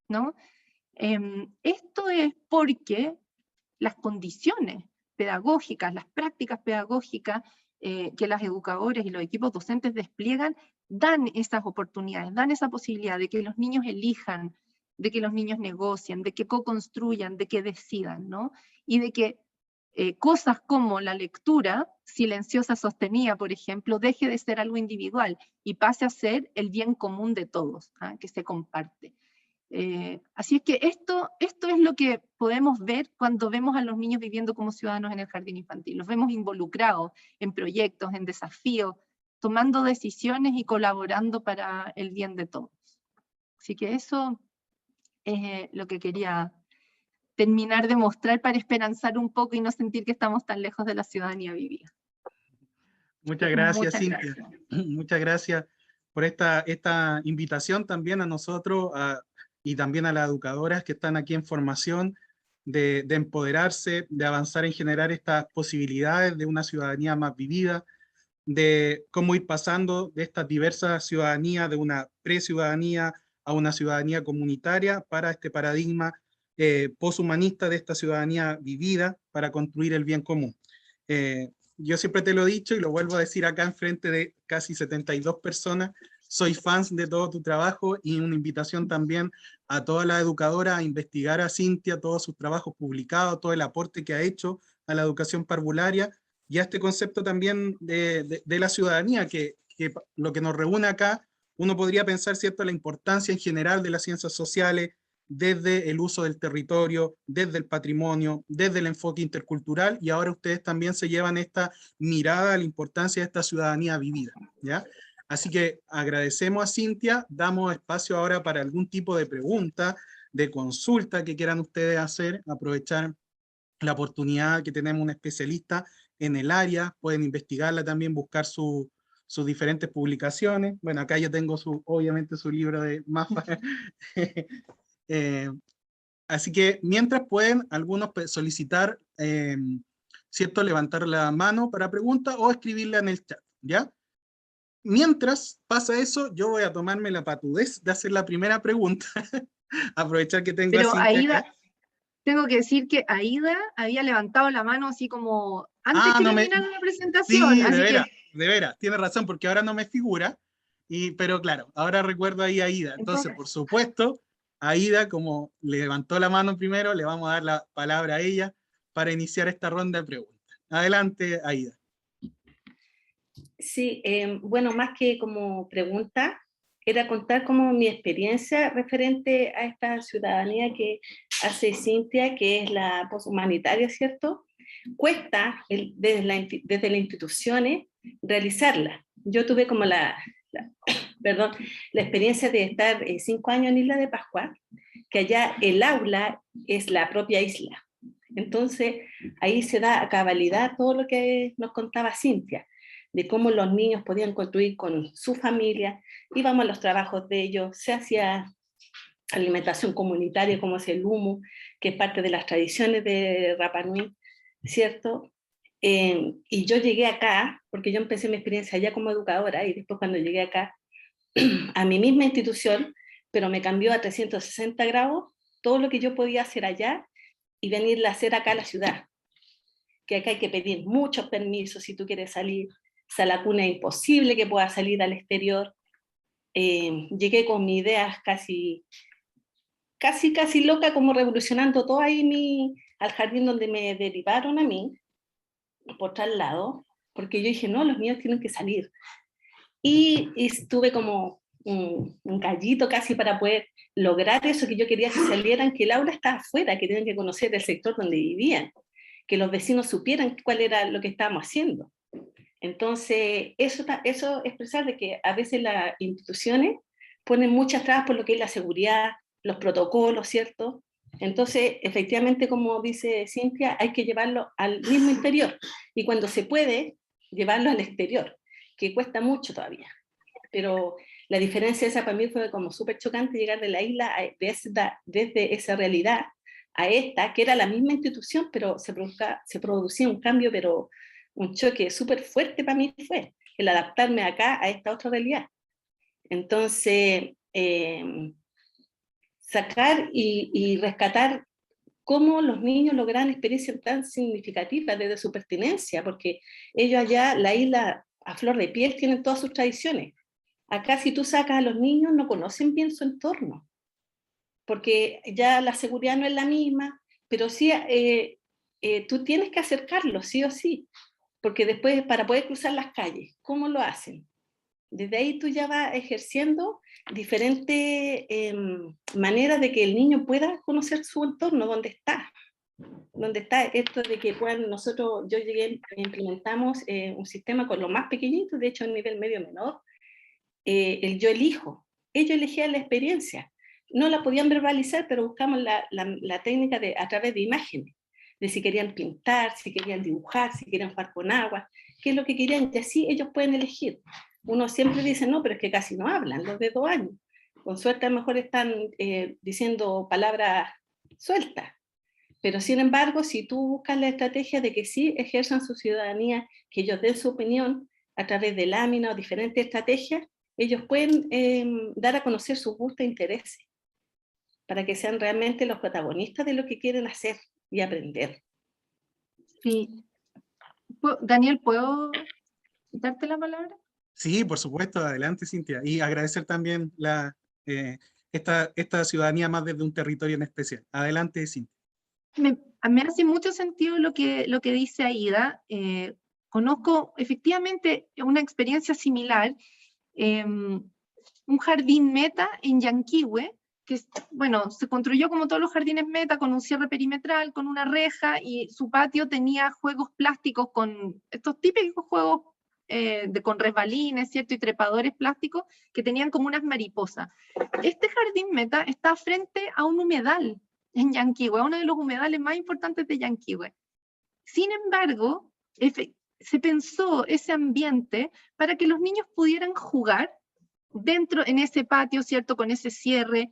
Speaker 3: ¿no? Esto es porque las condiciones pedagógicas, las prácticas pedagógicas que las educadoras y los equipos docentes despliegan, dan esas oportunidades, dan esa posibilidad de que los niños elijan, de que los niños negocien, de que co-construyan, de que decidan, ¿no? Y de que cosas como la lectura silenciosa sostenida, por ejemplo, deje de ser algo individual y pase a ser el bien común de todos, ¿ah? Que se comparte. Así es que esto es lo que podemos ver cuando vemos a los niños viviendo como ciudadanos en el jardín infantil. Los vemos involucrados en proyectos, en desafíos, tomando decisiones y colaborando para el bien de todos. Así que eso es lo que quería terminar de mostrar para esperanzar un poco y no sentir que estamos tan lejos de la ciudadanía vivida.
Speaker 1: Muchas gracias, Cintia. Muchas gracias por esta invitación también a nosotros y también a las educadoras que están aquí en formación de empoderarse, de avanzar en generar estas posibilidades de una ciudadanía más vivida, de cómo ir pasando de estas diversas ciudadanías, de una pre-ciudadanía a una ciudadanía comunitaria para este paradigma poshumanista de esta ciudadanía vivida para construir el bien común. Yo siempre te lo he dicho y lo vuelvo a decir acá en frente de casi 72 personas, soy fans de todo tu trabajo y una invitación también a todas las educadoras a investigar a Cintia, todos sus trabajos publicados, todo el aporte que ha hecho a la educación parvularia y a este concepto también de la ciudadanía, que lo que nos reúne acá, uno podría pensar, ¿cierto?, la importancia en general de las ciencias sociales, desde el uso del territorio, desde el patrimonio, desde el enfoque intercultural, y ahora ustedes también se llevan esta mirada a la importancia de esta ciudadanía vivida, ¿ya? Así que agradecemos a Cintia, damos espacio ahora para algún tipo de pregunta, de consulta que quieran ustedes hacer, aprovechar la oportunidad que tenemos un especialista en el área, pueden investigarla también, buscar sus diferentes publicaciones. Bueno, acá yo tengo obviamente su libro de MAFA. Así que mientras pueden algunos solicitar, ¿cierto? Levantar la mano para preguntas o escribirla en el chat, ¿ya? Mientras pasa eso, yo voy a tomarme la patudez de hacer la primera pregunta. Aprovechar que tengo a
Speaker 3: Pero
Speaker 1: Cintia
Speaker 3: Aida,
Speaker 1: acá.
Speaker 3: tengo que decir que Aida había levantado la mano así como antes que
Speaker 1: No me...
Speaker 3: terminara la presentación,
Speaker 1: Sí,
Speaker 3: así que
Speaker 1: de veras, tiene razón, porque ahora no me figura, pero claro, ahora recuerdo ahí a Aida. Entonces, por supuesto, Aida, como levantó la mano primero, le vamos a dar la palabra a ella para iniciar esta ronda de preguntas. Adelante, Aida.
Speaker 4: Sí, bueno, más que como pregunta, era contar como mi experiencia referente a esta ciudadanía que hace Cintia, que es la poshumanitaria, ¿cierto? Cuesta desde las instituciones realizarla. Yo tuve como perdón, la experiencia de estar 5 años en Isla de Pascua, que allá el aula es la propia isla. Entonces, ahí se da a cabalidad todo lo que nos contaba Cintia, de cómo los niños podían construir con su familia, íbamos a los trabajos de ellos, se hacía alimentación comunitaria como es el humo, que es parte de las tradiciones de Rapa Nui, ¿cierto? Y yo llegué acá, porque yo empecé mi experiencia allá como educadora, y después cuando llegué acá a mi misma institución, pero me cambió a 360 grados todo lo que yo podía hacer allá y venirla a hacer acá a la ciudad. Que acá hay que pedir muchos permisos si tú quieres salir. Salacuna es imposible que puedas salir al exterior. Llegué con mis ideas casi loca, como revolucionando todo ahí al jardín donde me derivaron a mí, por traslado, porque yo dije, no, los niños tienen que salir. Y estuve como un gallito casi para poder lograr eso que yo quería que salieran, que el aula estaba afuera, que tenían que conocer el sector donde vivían, que los vecinos supieran cuál era lo que estábamos haciendo. Entonces, eso expresar de que a veces las instituciones ponen muchas trabas por lo que es la seguridad, los protocolos, ¿cierto? Entonces, efectivamente, como dice Cintia, hay que llevarlo al mismo interior y cuando se puede, llevarlo al exterior, que cuesta mucho todavía. Pero la diferencia esa para mí fue como súper chocante llegar de la isla desde esa realidad a esta, que era la misma institución, pero se producía un cambio, pero un choque súper fuerte para mí fue el adaptarme acá a esta otra realidad. Entonces, sacar y rescatar cómo los niños logran experiencias tan significativas desde su pertinencia, porque ellos allá, la isla a flor de piel, tienen todas sus tradiciones. Acá si tú sacas a los niños no conocen bien su entorno, porque ya la seguridad no es la misma, pero sí tú tienes que acercarlos, sí o sí, porque después para poder cruzar las calles, ¿cómo lo hacen? Desde ahí tú ya vas ejerciendo diferentes maneras de que el niño pueda conocer su entorno, dónde está esto de que puedan, yo llegué, implementamos un sistema con los más pequeñitos, de hecho a nivel medio menor, el yo elijo. Ellos elegían la experiencia. No la podían verbalizar, pero buscamos la técnica a través de imágenes, de si querían pintar, si querían dibujar, si querían jugar con agua, qué es lo que querían, y así ellos pueden elegir. Uno siempre dice, no, pero es que casi no hablan, los de 2 años. Con suerte a lo mejor están diciendo palabras sueltas. Pero sin embargo, si tú buscas la estrategia de que sí ejerzan su ciudadanía, que ellos den su opinión a través de láminas o diferentes estrategias, ellos pueden dar a conocer sus gustos e intereses para que sean realmente los protagonistas de lo que quieren hacer y aprender.
Speaker 3: Sí. Daniel, ¿puedo darte la palabra?
Speaker 1: Sí, por supuesto, adelante, Cintia. Y agradecer también esta ciudadanía más desde un territorio en especial. Adelante, Cintia.
Speaker 3: Me hace mucho sentido lo que dice Aida. Conozco efectivamente una experiencia similar, un jardín meta en Yanquihue, que bueno, se construyó como todos los jardines meta, con un cierre perimetral, con una reja, y su patio tenía juegos plásticos con estos típicos juegos con resbalines, ¿cierto? Y trepadores plásticos que tenían como unas mariposas. Este jardín meta está frente a un humedal en Yanquihue, uno de los humedales más importantes de Yanquihue. Sin embargo, se pensó ese ambiente para que los niños pudieran jugar dentro, en ese patio, ¿cierto? Con ese cierre,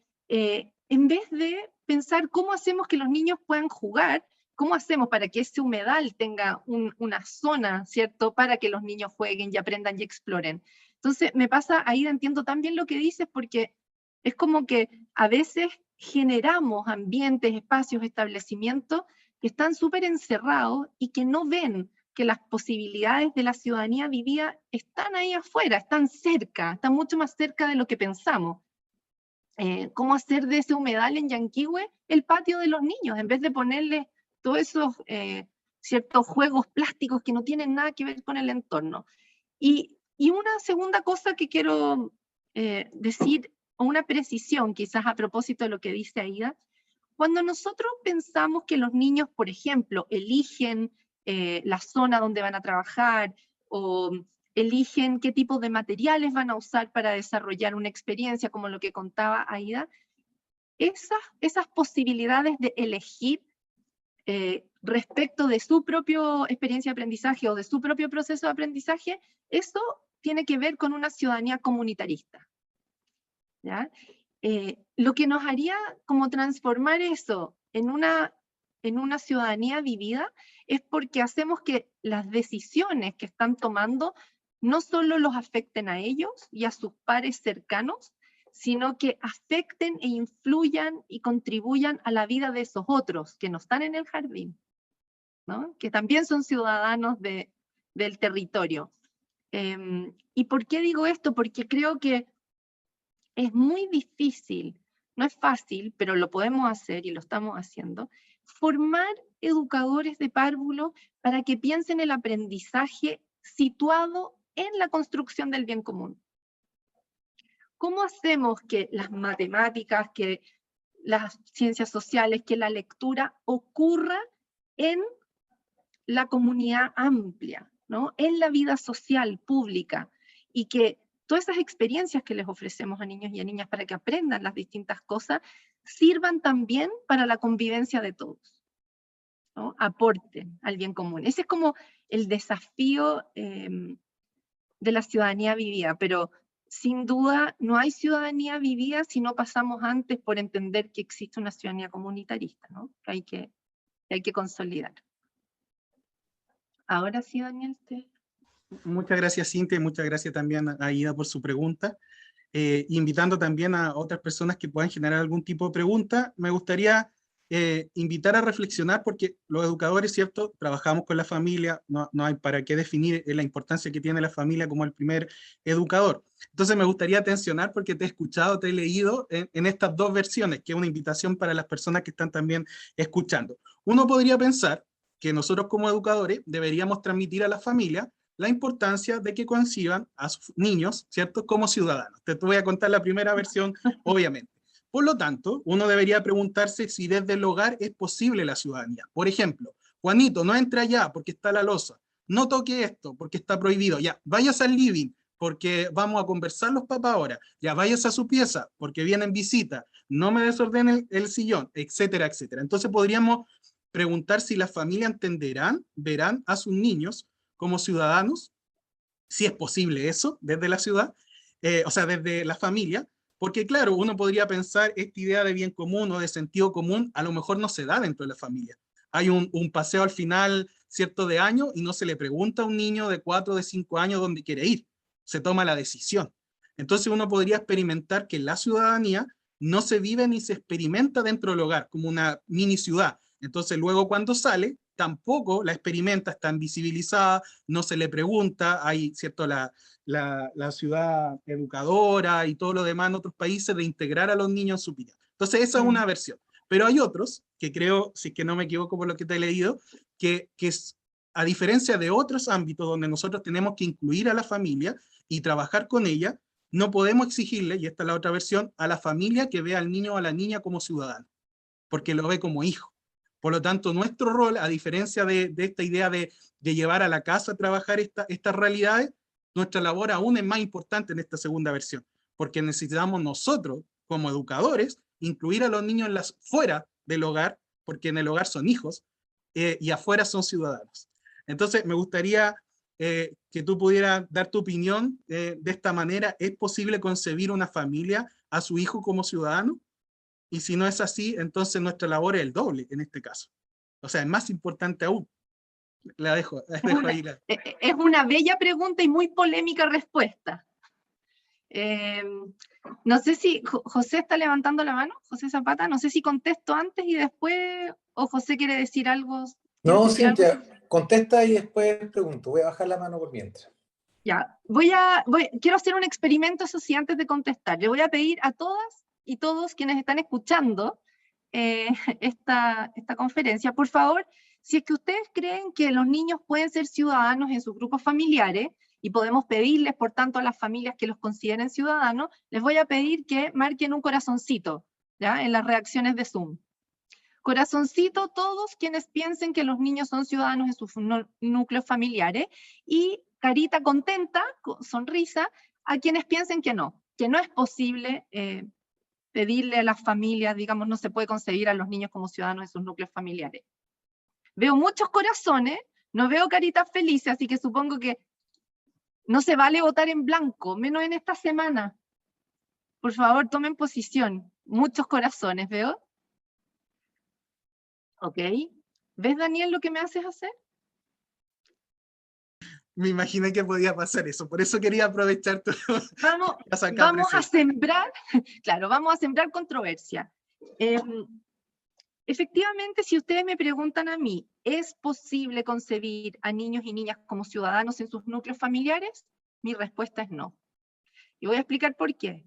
Speaker 3: en vez de pensar cómo hacemos que los niños puedan jugar, cómo hacemos para que ese humedal tenga una zona, ¿cierto? Para que los niños jueguen y aprendan y exploren. Entonces, me pasa, ahí entiendo también lo que dices, porque es como que a veces generamos ambientes, espacios, establecimientos que están súper encerrados y que no ven que las posibilidades de la ciudadanía vivida están ahí afuera, están cerca, están mucho más cerca de lo que pensamos. Cómo hacer de ese humedal en Yanquihue el patio de los niños, en vez de ponerle todos esos ciertos juegos plásticos que no tienen nada que ver con el entorno. Y una segunda cosa que quiero decir, o una precisión quizás a propósito de lo que dice Aida, cuando nosotros pensamos que los niños, por ejemplo, eligen la zona donde van a trabajar, o eligen qué tipo de materiales van a usar para desarrollar una experiencia, como lo que contaba Aida, esas posibilidades de elegir respecto de su propia experiencia de aprendizaje o de su propio proceso de aprendizaje, eso tiene que ver con una ciudadanía comunitarista, ¿ya? Lo que nos haría como transformar eso en una ciudadanía vivida es porque hacemos que las decisiones que están tomando no solo los afecten a ellos y a sus pares cercanos, sino que afecten e influyan y contribuyan a la vida de esos otros que no están en el jardín, ¿no? Que también son ciudadanos del territorio. ¿Y por qué digo esto? Porque creo que es muy difícil, no es fácil, pero lo podemos hacer y lo estamos haciendo, formar educadores de párvulo para que piensen el aprendizaje situado en la construcción del bien común. ¿Cómo hacemos que las matemáticas, que las ciencias sociales, que la lectura ocurra en la comunidad amplia, ¿no? En la vida social, pública, y que todas esas experiencias que les ofrecemos a niños y a niñas para que aprendan las distintas cosas, sirvan también para la convivencia de todos, ¿no? Aporten al bien común. Ese es como el desafío de la ciudadanía vivida, pero sin duda no hay ciudadanía vivida si no pasamos antes por entender que existe una ciudadanía comunitarista, ¿no? Que hay que consolidar. Ahora sí, Daniel,
Speaker 1: Muchas gracias, Cintia, y muchas gracias también a Aida por su pregunta. Invitando también a otras personas que puedan generar algún tipo de pregunta, me gustaría invitar a reflexionar, porque los educadores, ¿cierto?, trabajamos con la familia, no hay para qué definir la importancia que tiene la familia como el primer educador. Entonces me gustaría atencionar, porque te he escuchado, te he leído en estas dos versiones, que es una invitación para las personas que están también escuchando. Uno podría pensar que nosotros como educadores deberíamos transmitir a la familia la importancia de que conciban a sus niños, ¿cierto?, como ciudadanos. Te voy a contar la primera versión, obviamente. Por lo tanto, uno debería preguntarse si desde el hogar es posible la ciudadanía. Por ejemplo, Juanito, no entre allá porque está la loza. No toque esto porque está prohibido. Ya, váyase al living porque vamos a conversar los papás ahora. Ya, váyase a su pieza porque vienen visita. No me desordene el sillón, etcétera, etcétera. Entonces podríamos preguntar si las familias entenderán, verán a sus niños como ciudadanos, si es posible eso desde la ciudad, o sea, desde la familia, porque claro, uno podría pensar esta idea de bien común o de sentido común a lo mejor no se da dentro de la familia. Hay un paseo al final, cierto, de año y no se le pregunta a un niño de 4 o de 5 años dónde quiere ir, se toma la decisión. Entonces uno podría experimentar que la ciudadanía no se vive ni se experimenta dentro del hogar, como una mini ciudad. Entonces luego cuando sale, tampoco la experimenta, está invisibilizada, no se le pregunta, hay, ¿cierto?, la ciudad educadora y todo lo demás en otros países de integrar a los niños en su vida. Entonces esa es una versión. Pero hay otros, que creo, si es que no me equivoco por lo que te he leído, que es, a diferencia de otros ámbitos donde nosotros tenemos que incluir a la familia y trabajar con ella, no podemos exigirle, y esta es la otra versión, a la familia que vea al niño o a la niña como ciudadano, porque lo ve como hijo. Por lo tanto, nuestro rol, a diferencia de esta idea de llevar a la casa a trabajar estas realidades, nuestra labor aún es más importante en esta segunda versión, porque necesitamos nosotros, como educadores, incluir a los niños fuera del hogar, porque en el hogar son hijos, y afuera son ciudadanos. Entonces, me gustaría que tú pudieras dar tu opinión de esta manera. ¿Es posible concebir una familia a su hijo como ciudadano? Y si no es así, entonces nuestra labor es el doble en este caso. O sea, es más importante aún. La dejo ahí.
Speaker 3: Es una bella pregunta y muy polémica respuesta. No sé si José está levantando la mano, José Zapata, no sé si contesto antes y después, o José quiere decir algo.
Speaker 5: No, Cintia, contesta y después pregunto. Voy a bajar la mano por mientras.
Speaker 3: Ya, quiero hacer un experimento, eso sí, antes de contestar. Le voy a pedir a todas y todos quienes están escuchando esta conferencia, por favor, si es que ustedes creen que los niños pueden ser ciudadanos en sus grupos familiares, y podemos pedirles, por tanto, a las familias que los consideren ciudadanos, les voy a pedir que marquen un corazoncito, ¿ya? En las reacciones de Zoom. Corazoncito todos quienes piensen que los niños son ciudadanos en sus núcleos familiares, y carita contenta, sonrisa, a quienes piensen que no es posible pedirle a las familias, digamos, no se puede concebir a los niños como ciudadanos en sus núcleos familiares. Veo muchos corazones, no veo caritas felices, así que supongo que no se vale votar en blanco, menos en esta semana. Por favor, tomen posición. Muchos corazones, ¿veo? Ok. ¿Ves, Daniel, lo que me haces hacer?
Speaker 1: Me imaginé que podía pasar eso, por eso quería aprovechar tu...
Speaker 3: Vamos a sembrar, claro, vamos a sembrar controversia. Efectivamente, si ustedes me preguntan a mí, ¿es posible concebir a niños y niñas como ciudadanos en sus núcleos familiares? Mi respuesta es no. Y voy a explicar por qué.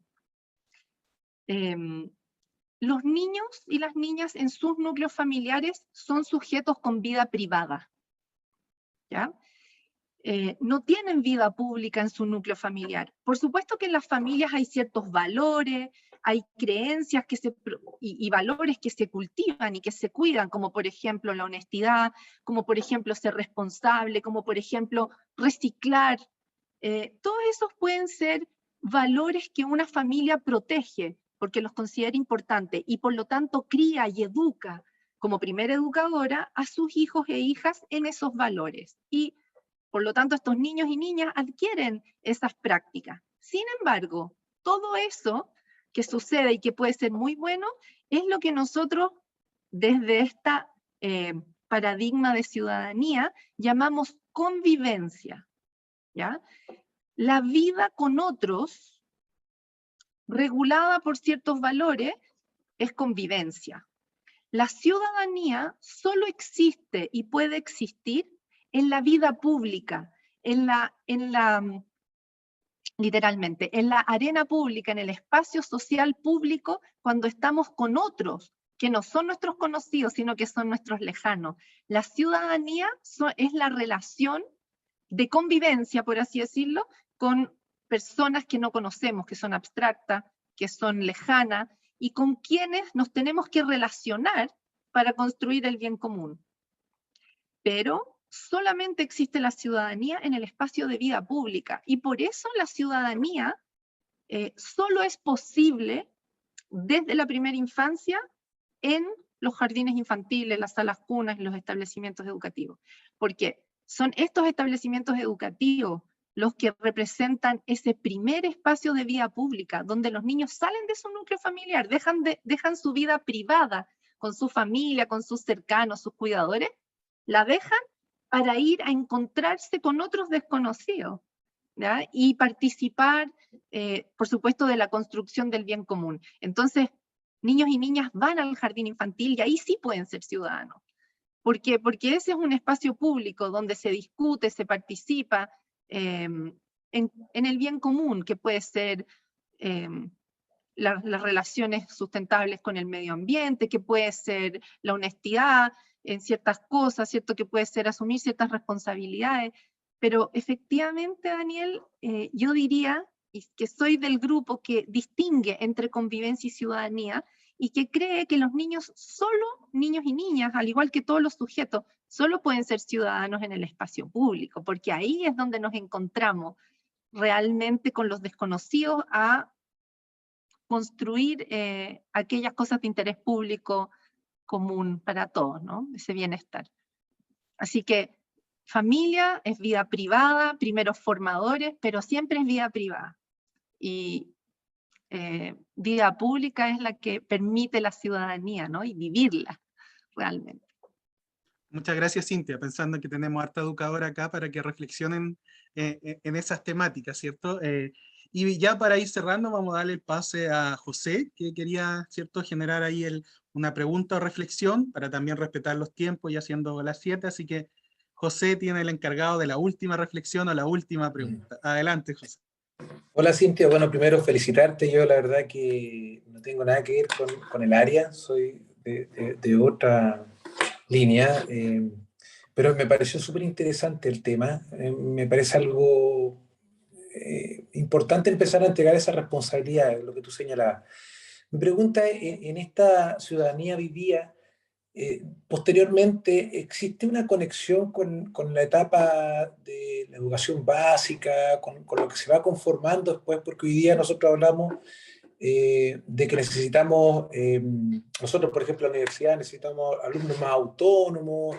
Speaker 3: Los niños y las niñas en sus núcleos familiares son sujetos con vida privada, ¿ya? No tienen vida pública en su núcleo familiar. Por supuesto que en las familias hay ciertos valores, hay creencias y valores que se cultivan y que se cuidan, como por ejemplo la honestidad, como por ejemplo ser responsable, como por ejemplo reciclar. Todos esos pueden ser valores que una familia protege, porque los considera importantes, y por lo tanto cría y educa como primera educadora a sus hijos e hijas en esos valores. Y por lo tanto, estos niños y niñas adquieren esas prácticas. Sin embargo, todo eso que sucede y que puede ser muy bueno, es lo que nosotros, desde esta paradigma de ciudadanía, llamamos convivencia, ¿ya? La vida con otros, regulada por ciertos valores, es convivencia. La ciudadanía solo existe y puede existir en la vida pública, literalmente, en la arena pública, en el espacio social público, cuando estamos con otros, que no son nuestros conocidos, sino que son nuestros lejanos. La ciudadanía es la relación de convivencia, por así decirlo, con personas que no conocemos, que son abstractas, que son lejanas, y con quienes nos tenemos que relacionar para construir el bien común. Pero solamente existe la ciudadanía en el espacio de vida pública, y por eso la ciudadanía solo es posible desde la primera infancia en los jardines infantiles, las salas cunas y los establecimientos educativos, porque son estos establecimientos educativos los que representan ese primer espacio de vida pública, donde los niños salen de su núcleo familiar, dejan su vida privada con su familia, con sus cercanos, sus cuidadores, la dejan para ir a encontrarse con otros desconocidos, ¿ya? Y participar, por supuesto, de la construcción del bien común. Entonces, niños y niñas van al jardín infantil y ahí sí pueden ser ciudadanos. ¿Por qué? Porque ese es un espacio público donde se discute, se participa en el bien común, que puede ser las relaciones sustentables con el medio ambiente, que puede ser la honestidad en ciertas cosas, ¿cierto? Que puede ser asumir ciertas responsabilidades. Pero efectivamente, Daniel, yo diría que soy del grupo que distingue entre convivencia y ciudadanía, y que cree que los niños y niñas, al igual que todos los sujetos, solo pueden ser ciudadanos en el espacio público, porque ahí es donde nos encontramos realmente con los desconocidos a construir aquellas cosas de interés público común para todos, ¿no? Ese bienestar. Así que familia es vida privada, primeros formadores, pero siempre es vida privada. Y vida pública es la que permite la ciudadanía, ¿no? Y vivirla realmente.
Speaker 1: Muchas gracias, Cintia, pensando que tenemos harta educadora acá para que reflexionen en esas temáticas, ¿cierto? Y ya para ir cerrando, vamos a darle el pase a José, que quería, ¿cierto?, generar ahí una pregunta o reflexión, para también respetar los tiempos, ya siendo las 7, así que José tiene el encargado de la última reflexión o la última pregunta. Adelante, José.
Speaker 5: Hola Cintia, bueno, primero felicitarte. Yo la verdad que no tengo nada que ver con el área, soy de otra línea, pero me pareció súper interesante el tema. Me parece algo importante empezar a entregar esa responsabilidad, lo que tú señalabas. Mi pregunta es, en esta ciudadanía vivía, posteriormente, ¿existe una conexión con la etapa de la educación básica, con lo que se va conformando después? Porque hoy día nosotros hablamos de que necesitamos, nosotros por ejemplo en la universidad necesitamos alumnos más autónomos,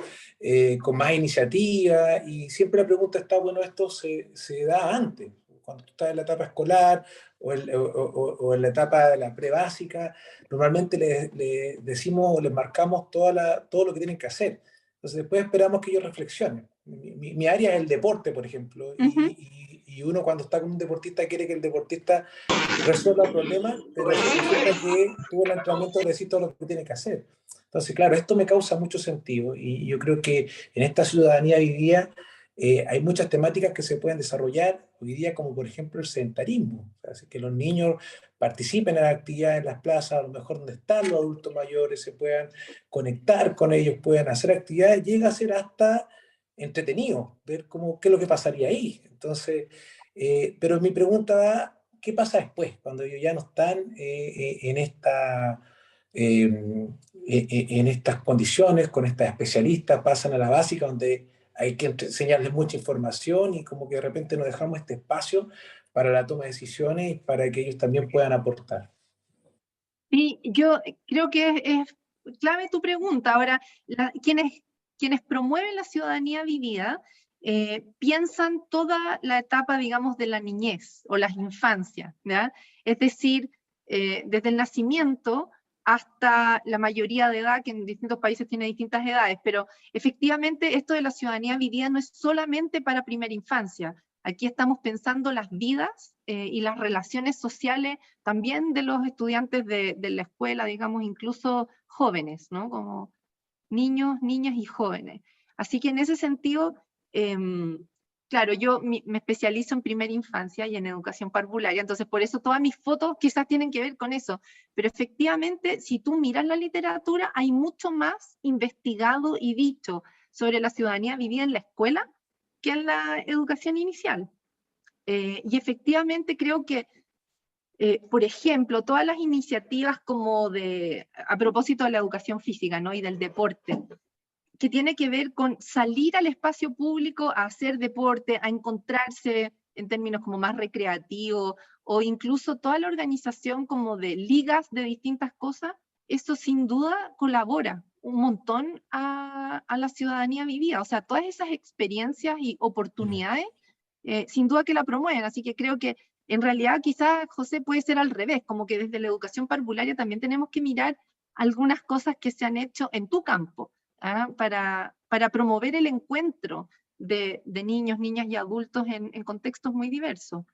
Speaker 5: con más iniciativa, y siempre la pregunta está, bueno, esto se da antes, cuando tú estás en la etapa escolar o en la etapa de la prebásica, normalmente le decimos o les marcamos todo lo que tienen que hacer. Entonces después esperamos que ellos reflexionen. Mi área es el deporte, por ejemplo, y uno cuando está con un deportista quiere que el deportista resuelva el problema, pero resulta que tuvo el entrenamiento de decir todo lo que tiene que hacer. Entonces, claro, esto me causa mucho sentido y yo creo que en esta ciudadanía vivía hay muchas temáticas que se pueden desarrollar hoy día, como por ejemplo el sedentarismo. O sea, así que los niños participen en las actividades en las plazas, a lo mejor donde están los adultos mayores, se puedan conectar con ellos, puedan hacer actividades, llega a ser hasta entretenido ver qué es lo que pasaría ahí. Entonces, pero mi pregunta va, ¿qué pasa después, cuando ellos ya no están en estas condiciones, con estas especialistas, pasan a la básica, donde hay que enseñarles mucha información y como que de repente nos dejamos este espacio para la toma de decisiones y para que ellos también puedan aportar?
Speaker 3: Sí, yo creo que es clave tu pregunta. Ahora, quienes promueven la ciudadanía vivida piensan toda la etapa, digamos, de la niñez o las infancias, ¿ya? Es decir, desde el nacimiento hasta la mayoría de edad, que en distintos países tiene distintas edades, pero efectivamente esto de la ciudadanía vivida no es solamente para primera infancia. Aquí estamos pensando las vidas y las relaciones sociales también de los estudiantes de la escuela, digamos, incluso jóvenes, ¿no? Como niños, niñas y jóvenes. Así que en ese sentido, claro, yo me especializo en primera infancia y en educación parvularia, entonces por eso todas mis fotos quizás tienen que ver con eso, pero efectivamente, si tú miras la literatura, hay mucho más investigado y dicho sobre la ciudadanía vivida en la escuela que en la educación inicial. Y efectivamente creo que por ejemplo, todas las iniciativas como a propósito de la educación física, ¿no? Y del deporte, que tiene que ver con salir al espacio público a hacer deporte, a encontrarse en términos como más recreativos, o incluso toda la organización como de ligas de distintas cosas, eso sin duda colabora un montón a la ciudadanía vivida. O sea, todas esas experiencias y oportunidades, sin duda que la promueven. Así que creo que en realidad quizás, José, puede ser al revés, como que desde la educación parvularia también tenemos que mirar algunas cosas que se han hecho en tu campo, para promover el encuentro de niños, niñas y adultos en contextos muy diversos.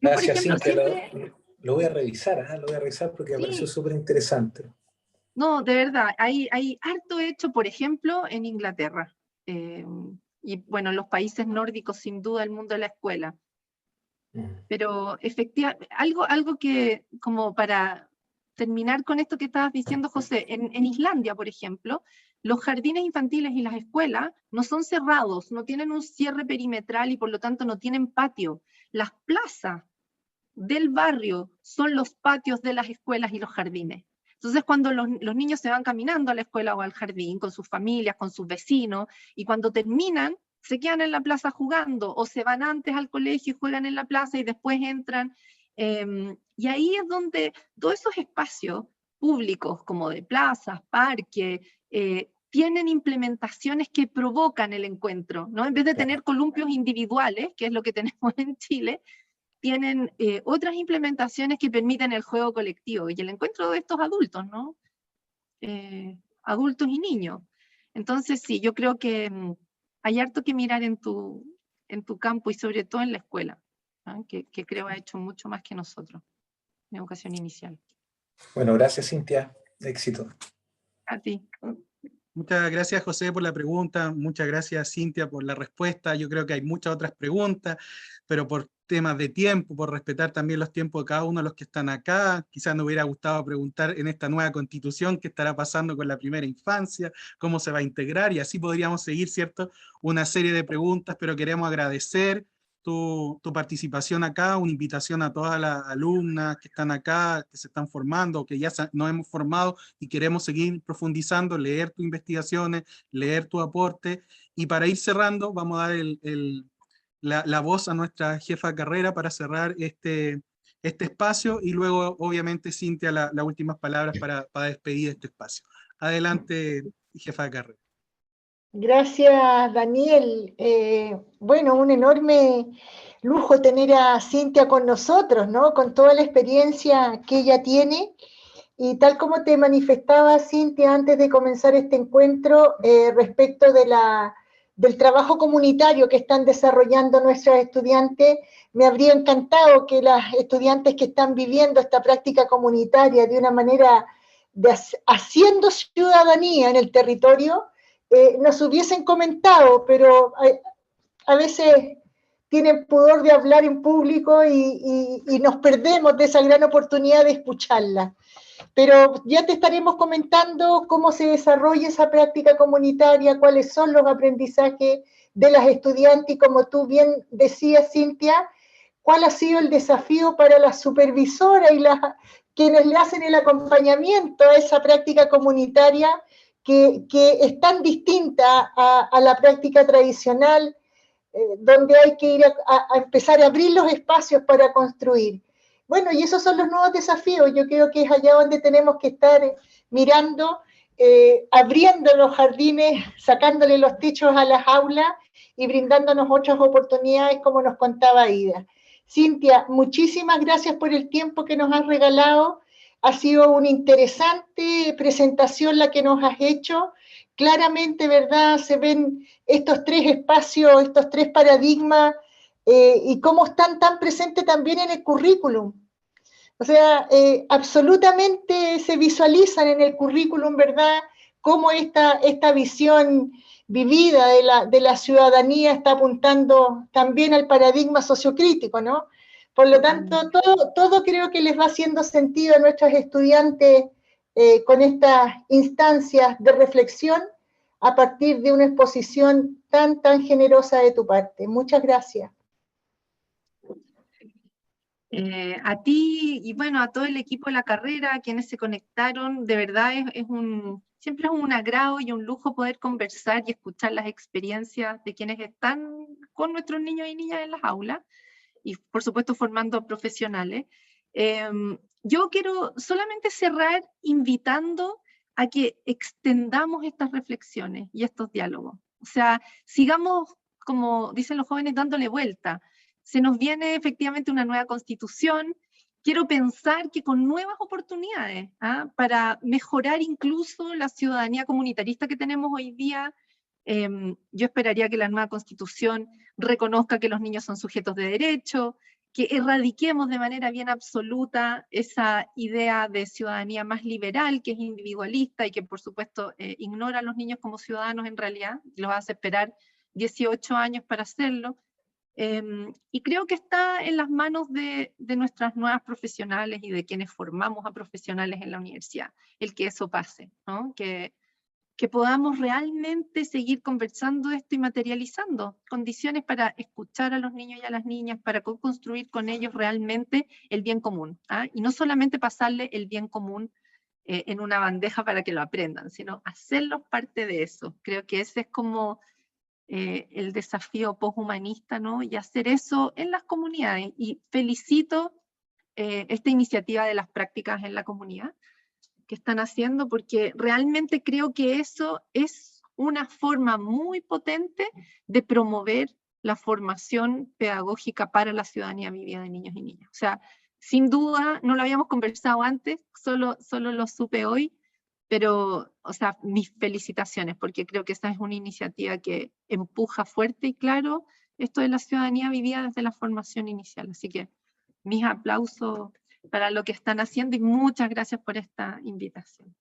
Speaker 3: Yo, por
Speaker 5: Gracias,
Speaker 3: ejemplo,
Speaker 5: Cintia.
Speaker 3: siempre...
Speaker 5: Lo voy a revisar, lo voy a revisar porque me pareció
Speaker 3: Sí,
Speaker 5: súper interesante.
Speaker 3: no, de verdad, hay harto hecho, por ejemplo, en Inglaterra. Y bueno, en los países nórdicos, sin duda, el mundo de la escuela. Pero efectivamente, algo que, como para terminar con esto que estabas diciendo, José, en Islandia, por ejemplo, los jardines infantiles y las escuelas no son cerrados, no tienen un cierre perimetral y por lo tanto no tienen patio. Las plazas del barrio son los patios de las escuelas y los jardines. Entonces, cuando los niños se van caminando a la escuela o al jardín con sus familias, con sus vecinos, y cuando terminan, se quedan en la plaza jugando, o se van antes al colegio y juegan en la plaza y después entran. Y ahí es donde todos esos espacios públicos, como de plazas, parques, tienen implementaciones que provocan el encuentro, ¿no? En vez de tener columpios individuales, que es lo que tenemos en Chile, tienen otras implementaciones que permiten el juego colectivo y el encuentro de estos adultos, ¿no? Adultos y niños. Entonces, sí, yo creo que hay harto que mirar en tu campo y sobre todo en la escuela, ¿no? que creo ha hecho mucho más que nosotros en educación inicial.
Speaker 5: Bueno, gracias, Cintia. Éxito.
Speaker 3: A ti.
Speaker 1: Muchas gracias, José, por la pregunta. Muchas gracias, Cintia, por la respuesta. Yo creo que hay muchas otras preguntas, pero por temas de tiempo, por respetar también los tiempos de cada uno de los que están acá, quizás nos hubiera gustado preguntar en esta nueva constitución qué estará pasando con la primera infancia, cómo se va a integrar, y así podríamos seguir, ¿cierto? Una serie de preguntas, pero queremos agradecer tu participación acá, una invitación a todas las alumnas que están acá, que se están formando, que ya nos hemos formado y queremos seguir profundizando, leer tus investigaciones, leer tu aporte. Y para ir cerrando, vamos a dar la voz a nuestra jefa de carrera para cerrar este espacio, y luego, obviamente, Cintia, las últimas palabras para despedir este espacio. Adelante, jefa de carrera.
Speaker 6: Gracias, Daniel. Bueno, un enorme lujo tener a Cintia con nosotros, ¿no? Con toda la experiencia que ella tiene. Y tal como te manifestaba, Cintia, antes de comenzar este encuentro, respecto del trabajo comunitario que están desarrollando nuestros estudiantes, me habría encantado que las estudiantes que están viviendo esta práctica comunitaria de una manera haciendo ciudadanía en el territorio, nos hubiesen comentado, pero a veces tienen pudor de hablar en público y nos perdemos de esa gran oportunidad de escucharla. Pero ya te estaremos comentando cómo se desarrolla esa práctica comunitaria, cuáles son los aprendizajes de las estudiantes y, como tú bien decías, Cintia, cuál ha sido el desafío para las supervisoras y quienes le hacen el acompañamiento a esa práctica comunitaria que es tan distinta a la práctica tradicional, donde hay que ir a empezar a abrir los espacios para construir. Bueno, y esos son los nuevos desafíos. Yo creo que es allá donde tenemos que estar mirando, abriendo los jardines, sacándole los techos a las aulas y brindándonos otras oportunidades, como nos contaba Ida. Cintia, muchísimas gracias por el tiempo que nos has regalado. Ha sido una interesante presentación la que nos has hecho. Claramente, ¿verdad? Se ven estos tres espacios, estos tres paradigmas, y cómo están tan presentes también en el currículum. O sea, absolutamente se visualizan en el currículum, ¿verdad? Cómo esta visión vivida de la ciudadanía está apuntando también al paradigma sociocrítico, ¿no? Por lo tanto, todo creo que les va haciendo sentido a nuestros estudiantes con estas instancias de reflexión a partir de una exposición tan generosa de tu parte. Muchas gracias.
Speaker 3: A ti y bueno, a todo el equipo de la carrera, a quienes se conectaron, de verdad siempre es un agrado y un lujo poder conversar y escuchar las experiencias de quienes están con nuestros niños y niñas en las aulas y por supuesto formando profesionales. Yo quiero solamente cerrar invitando a que extendamos estas reflexiones y estos diálogos. O sea, sigamos, como dicen los jóvenes, dándole vuelta. Se nos viene efectivamente una nueva constitución. Quiero pensar que con nuevas oportunidades para mejorar incluso la ciudadanía comunitarista que tenemos hoy día. Yo esperaría que la nueva constitución reconozca que los niños son sujetos de derecho, que erradiquemos de manera bien absoluta esa idea de ciudadanía más liberal, que es individualista y que por supuesto ignora a los niños como ciudadanos en realidad, los hace esperar 18 años para hacerlo. Y creo que está en las manos de nuestras nuevas profesionales y de quienes formamos a profesionales en la universidad, el que eso pase, ¿no? Que podamos realmente seguir conversando esto y materializando condiciones para escuchar a los niños y a las niñas, para construir con ellos realmente el bien común, y no solamente pasarle el bien común en una bandeja para que lo aprendan, sino hacerlos parte de eso. Creo que ese es como el desafío poshumanista, ¿no? Y hacer eso en las comunidades. Y felicito esta iniciativa de las prácticas en la comunidad que están haciendo, porque realmente creo que eso es una forma muy potente de promover la formación pedagógica para la ciudadanía vivida de niños y niñas. O sea, sin duda, no lo habíamos conversado antes, solo lo supe hoy, pero, o sea, mis felicitaciones, porque creo que esta es una iniciativa que empuja fuerte y claro esto de la ciudadanía vivida desde la formación inicial. Así que mis aplausos para lo que están haciendo y muchas gracias por esta invitación.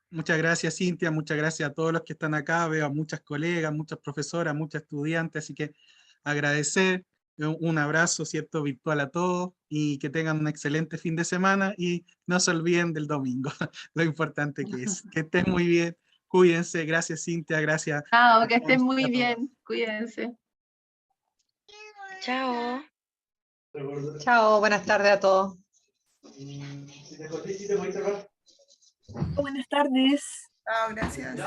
Speaker 1: Muchas gracias, Cintia, muchas gracias a todos los que están acá. Veo a muchas colegas, muchas profesoras, muchas estudiantes, así que agradecer, un abrazo, ¿cierto?, virtual a todos y que tengan un excelente fin de semana y no se olviden del domingo, lo importante que es. Que estén muy bien, cuídense, gracias Cintia, gracias.
Speaker 3: Chao, que estén muy bien, cuídense.
Speaker 7: Chao.
Speaker 8: Chao, buenas tardes a todos.
Speaker 7: Buenas tardes.
Speaker 2: Chao, gracias.